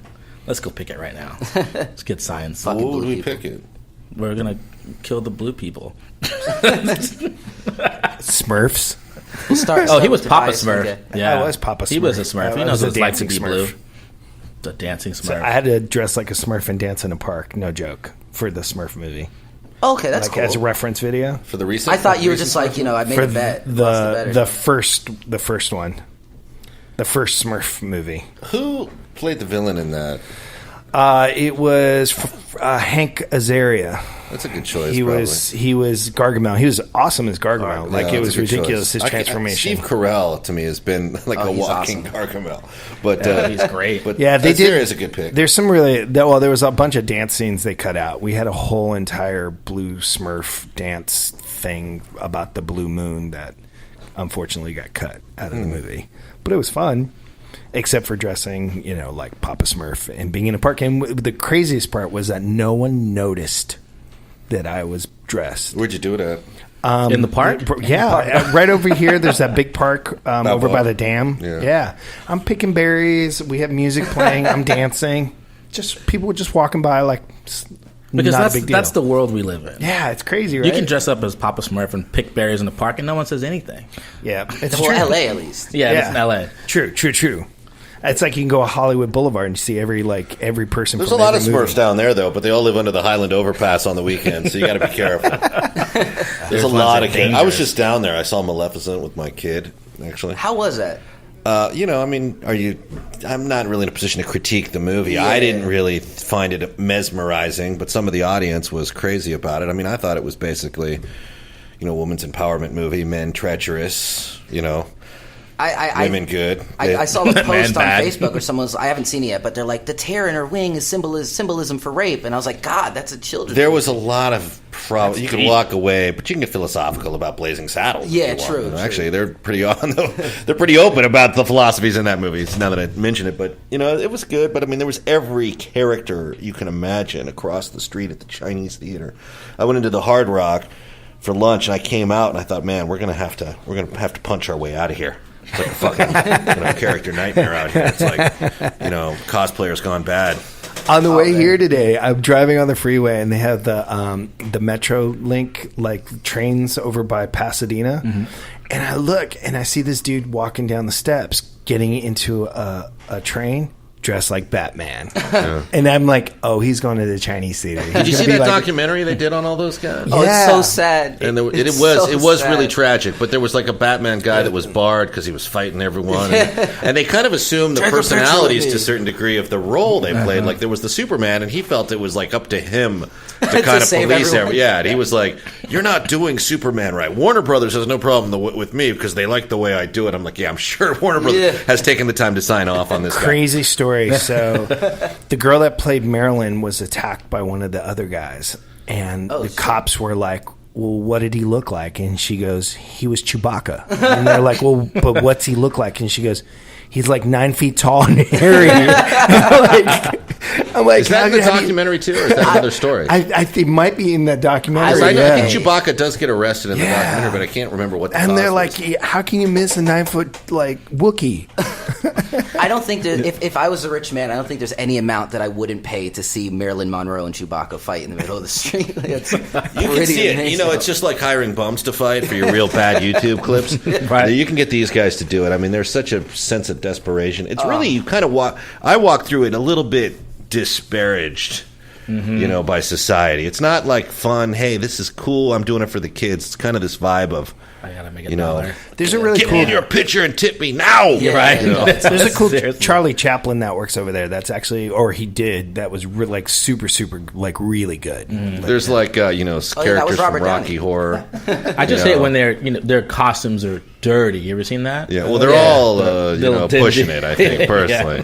Speaker 2: let's go pick it right now. Let's get science.
Speaker 5: Fucking
Speaker 4: What would
Speaker 5: blue
Speaker 4: we
Speaker 5: people.
Speaker 4: pick it?
Speaker 2: We're gonna kill the blue people.
Speaker 3: Smurfs.
Speaker 5: We'll start
Speaker 2: Oh, he was
Speaker 5: with
Speaker 2: Papa
Speaker 5: Tobias,
Speaker 2: Smurf.
Speaker 5: okay.
Speaker 2: Yeah,
Speaker 3: I was Papa Smurf.
Speaker 2: He was a Smurf.
Speaker 3: I
Speaker 2: He knows
Speaker 3: was a
Speaker 2: what it's like to
Speaker 3: dancing
Speaker 2: be blue.
Speaker 3: Smurf.
Speaker 2: The dancing Smurf.
Speaker 3: So I had to dress like a Smurf and dance in a park. No joke, for the Smurf movie.
Speaker 5: Okay, that's
Speaker 3: Like
Speaker 5: cool.
Speaker 3: as a reference video.
Speaker 4: For the recent?
Speaker 5: I thought you were
Speaker 4: recent
Speaker 5: just like,
Speaker 4: Smurf?
Speaker 5: I made
Speaker 3: For
Speaker 5: a bet.
Speaker 3: the
Speaker 5: lost bet or
Speaker 3: the
Speaker 5: something.
Speaker 3: first one, the first Smurf movie.
Speaker 4: Who played the villain in that?
Speaker 3: It was Hank Azaria.
Speaker 4: That's a good choice.
Speaker 3: He
Speaker 4: probably.
Speaker 3: was Gargamel. He was awesome as Gargamel.
Speaker 4: Yeah,
Speaker 3: Like, it
Speaker 4: that's
Speaker 3: was
Speaker 4: a good
Speaker 3: ridiculous,
Speaker 4: choice.
Speaker 3: his transformation.
Speaker 4: Steve Carell to me has been like a
Speaker 5: he's
Speaker 4: walking
Speaker 5: awesome.
Speaker 4: Gargamel, but
Speaker 2: he's great.
Speaker 4: But
Speaker 3: Yeah, they did.
Speaker 4: Is a good pick.
Speaker 3: There's some really there was a bunch of dance scenes they cut out. We had a whole entire blue Smurf dance thing about the blue moon that unfortunately got cut out of the movie, but it was fun. except for dressing, like Papa Smurf and being in a park. And the craziest part was that no one noticed that I was dressed.
Speaker 4: Where'd you do it at?
Speaker 2: In the park?
Speaker 3: Yeah, right over here. There's that big park over by the dam.
Speaker 4: Yeah.
Speaker 3: I'm picking berries. We have music playing. I'm dancing. Just people just walking by like
Speaker 2: because
Speaker 3: not a big deal.
Speaker 2: That's the world we live in.
Speaker 3: Yeah, it's crazy, right?
Speaker 2: You can dress up as Papa Smurf and pick berries in the park, and no one says anything.
Speaker 3: Yeah, it's
Speaker 5: well,
Speaker 3: true.
Speaker 5: L.A. at least.
Speaker 2: Yeah, it's in L.A.
Speaker 3: True. It's like you can go to Hollywood Boulevard and you see every person.
Speaker 4: There's
Speaker 3: from
Speaker 4: a lot of
Speaker 3: every movie.
Speaker 4: Smurfs down there, though, but they all live under the Highland Overpass on the weekend, so you got to be careful. There's a lot of kids. I was just down there. I saw Maleficent with my kid, actually.
Speaker 5: How was that?
Speaker 4: I'm not really in a position to critique the movie. Yeah. I didn't really find it mesmerizing, but some of the audience was crazy about it. I mean, I thought it was basically, women's empowerment movie, men treacherous, women good.
Speaker 5: I saw a post on Facebook or someone's. I haven't seen it yet, but they're like, the tear in her wing is symbolism for rape, and I was like, God, that's a children's.
Speaker 4: There was a lot of problems. You can walk away, but you can get philosophical about Blazing Saddles.
Speaker 5: Yeah, true.
Speaker 4: Actually, they're pretty they're pretty open about the philosophies in that movie. Now that I mention it, but it was good. But I mean, there was every character you can imagine across the street at the Chinese theater. I went into the Hard Rock for lunch, and I came out, and I thought, man, we're gonna have to punch our way out of here. It's like a fucking character nightmare out here. It's like, cosplayers gone bad.
Speaker 3: On the way here today, I'm driving on the freeway, and they have the Metro Link trains over by Pasadena. Mm-hmm. And I look, and I see this dude walking down the steps, getting into a train dressed like Batman. Yeah. And I'm like, oh, he's going to the Chinese theater.
Speaker 4: Did you see that documentary they did on all those guys?
Speaker 5: Oh, yeah. It's so sad.
Speaker 4: And it was really tragic, but there was like a Batman guy that was barred because he was fighting everyone. And they kind of assumed the personalities to a certain degree of the role they played. Like there was the Superman, and he felt it was like up to him to kind of police everyone. Yeah, and he was like, you're not doing Superman right. Warner Brothers has no problem with me because they like the way I do it. I'm like, yeah, I'm sure Warner Brothers has taken the time to sign off on this
Speaker 3: crazy story. So the girl that played Marilyn was attacked by one of the other guys, and the cops were like, well, what did he look like? And she goes, he was Chewbacca. And they're like, well, but what's he look like? And she goes, he's like 9 feet tall and hairy. I'm like,
Speaker 4: is that in the documentary too, or is that another story?
Speaker 3: I think it might be in that documentary.
Speaker 4: I think Chewbacca does get arrested in the documentary, but I can't remember what the
Speaker 3: And they're
Speaker 4: was.
Speaker 3: like, how can you miss a 9 foot Wookiee?
Speaker 5: I don't think that if I was a rich man, I don't think there's any amount that I wouldn't pay to see Marilyn Monroe and Chewbacca fight in the middle of the street. It's
Speaker 4: you can see it. It's just like hiring bums to fight for your real bad YouTube clips. Right. You can get these guys to do it. I mean, there's such a sense of desperation. It's really, you kind of walk. I walk through it a little bit disparaged, by society. It's not like fun. Hey, this is cool. I'm doing it for the kids. It's kind of this vibe of,
Speaker 2: I gotta make $1.
Speaker 3: There's a really
Speaker 4: get
Speaker 3: cool
Speaker 4: me in your picture and tip me now.
Speaker 2: Yeah, right.
Speaker 3: There's a cool Charlie Chaplin that works over there. That's actually, or he did. That was super really good.
Speaker 4: Mm. There's characters from Rocky Horror.
Speaker 2: I just hate when their costumes are dirty. You ever seen that?
Speaker 4: Yeah. Well, they're all pushing it. I think personally.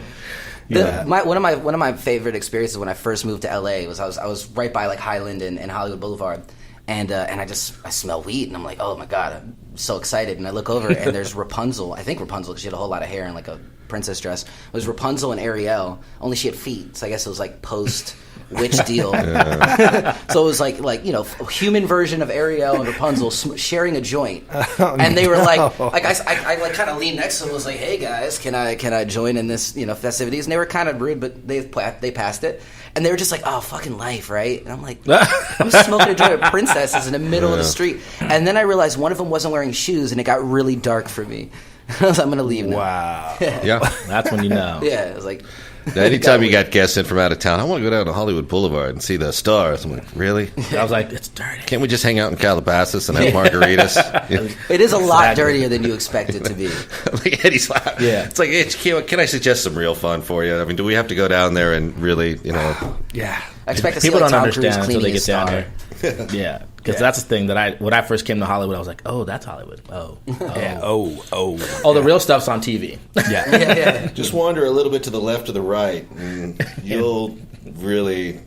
Speaker 5: One of my favorite experiences when I first moved to LA was I was right by like Highland and Hollywood Boulevard, and I smell weed, and I'm like, oh my God, I'm so excited, and I look over and there's Rapunzel. I think Rapunzel, because she had a whole lot of hair and like a princess dress. It was Rapunzel and Ariel, only she had feet, so I guess it was like post witch deal. So it was like human version of Ariel and Rapunzel sharing a joint, and they were like I like kind of leaned next to them and was like, hey guys, can I join in this festivities? And they were kind of rude, but they passed it, and they were just like, oh, fucking life, right? And I'm like, I'm smoking a joint with princesses in the middle of the street, and then I realized one of them wasn't wearing shoes, and it got really dark for me. I was like, I'm gonna leave now.
Speaker 3: Wow.
Speaker 4: Yeah,
Speaker 2: that's when you know.
Speaker 5: Yeah, it was like.
Speaker 4: Anytime you got guests in from out of town, I want to go down to Hollywood Boulevard and see the stars. I'm like, really?
Speaker 2: I was like, it's dirty.
Speaker 4: Can't we just hang out in Calabasas and have margaritas?
Speaker 5: It is a lot dirtier than you expect it to be.
Speaker 4: Like Eddie's laughing. Yeah. It's like, can I suggest some real fun for you? I mean, do we have to go down there and really,
Speaker 3: Yeah.
Speaker 5: I expect to
Speaker 2: People
Speaker 5: see like
Speaker 2: don't
Speaker 5: Tom
Speaker 2: understand
Speaker 5: Cruise
Speaker 2: until they
Speaker 5: cleaning
Speaker 2: get down
Speaker 5: his
Speaker 2: there. Yeah. Because that's the thing that when I first came to Hollywood, I was like, oh, that's Hollywood. Oh.
Speaker 3: Yeah.
Speaker 2: Oh, the real stuff's on TV.
Speaker 3: Yeah.
Speaker 4: Just wander a little bit to the left or the right, and you'll really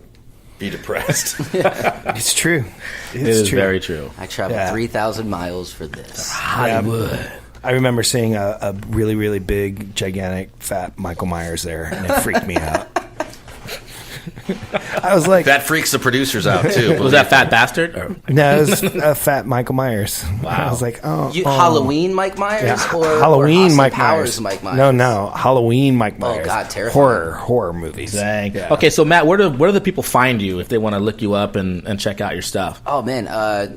Speaker 4: be depressed.
Speaker 3: It's true.
Speaker 2: It is true. Very true.
Speaker 5: I traveled 3,000 miles for this.
Speaker 2: Hollywood.
Speaker 3: I remember seeing a really, really big, gigantic, fat Michael Myers there, and it freaked me out. I was like,
Speaker 4: That freaks the producers out too.
Speaker 2: Was that fat bastard? Or?
Speaker 3: no, it was a fat Michael Myers.
Speaker 2: Wow.
Speaker 3: I was like,
Speaker 5: Halloween Mike Myers or
Speaker 3: Halloween
Speaker 5: Austin
Speaker 3: Mike
Speaker 5: Powers
Speaker 3: Myers.
Speaker 5: Mike Myers?
Speaker 3: No, Halloween Mike Myers.
Speaker 5: Oh God, terrifying.
Speaker 3: Horror movies.
Speaker 2: Dang.
Speaker 3: Yeah.
Speaker 2: Okay, so Matt, where do the people find you if they want to look you up and check out your stuff?
Speaker 5: Oh man,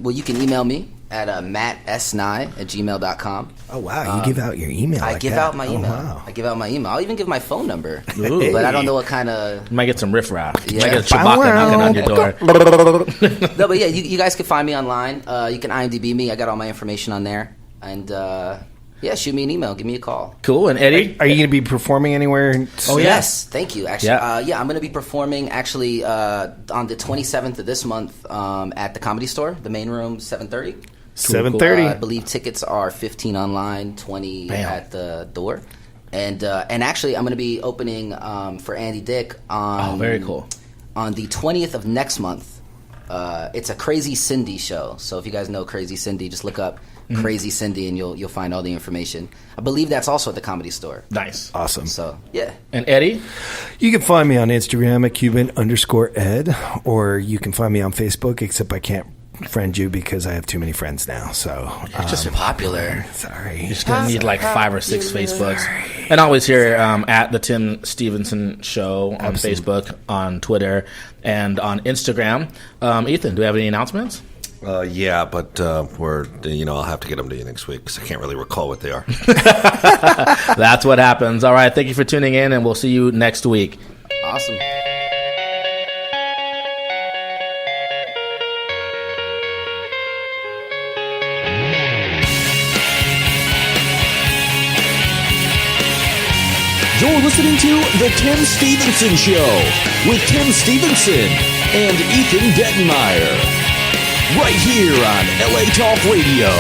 Speaker 5: well you can email me at mattsny@gmail.com.
Speaker 3: Oh wow, you give out your email.
Speaker 5: I
Speaker 3: like
Speaker 5: give
Speaker 3: that.
Speaker 5: out my email.
Speaker 3: Oh, wow.
Speaker 5: I give out my email. I'll even give my phone number,
Speaker 2: Ooh.
Speaker 5: but I don't know what kind of.
Speaker 2: You might get some riffraff. You
Speaker 5: Yeah.
Speaker 2: might get a Chewbacca knocking on your door.
Speaker 5: No, but yeah, you guys can find me online. You can IMDb me. I got all my information on there, and yeah, shoot me an email. Give me a call.
Speaker 2: Cool. And Eddie?
Speaker 3: Are you going to be performing anywhere?
Speaker 2: Oh, yeah.
Speaker 5: Yes, thank you. Actually,
Speaker 2: Yeah.
Speaker 5: I'm going to be performing actually on the 27th of this month at the Comedy Store, the main room, 7:30.
Speaker 3: 7:30.
Speaker 5: I believe tickets are $15 online, $20
Speaker 2: Bam.
Speaker 5: at the door, and actually I'm going to be opening for Andy Dick on
Speaker 2: very cool.
Speaker 5: on the 20th of next month. It's a Crazy Cindy show, so if you guys know Crazy Cindy, just look up Crazy Cindy and you'll find all the information. I believe that's also at the Comedy Store.
Speaker 2: Nice.
Speaker 3: Awesome.
Speaker 5: So yeah.
Speaker 2: And Eddie?
Speaker 3: You can find me on Instagram at Cuban_Ed, or you can find me on Facebook, except I can't friend you because I have too many friends now. So
Speaker 5: You're just popular.
Speaker 3: Sorry.
Speaker 2: You're going to need like 5 or 6 Facebooks. And always here at the Tim Stevenson Show on Facebook, on Twitter, and on Instagram. Ethan, do we have any announcements?
Speaker 6: Yeah, but I'll have to get them to you next week because I can't really recall what they are.
Speaker 2: That's what happens. All right. Thank you for tuning in, and we'll see you next week.
Speaker 5: Awesome.
Speaker 1: You're listening to The Tim Stevenson Show with Tim Stevenson and Ethan Dettanmaier. Right here on LA Talk Radio.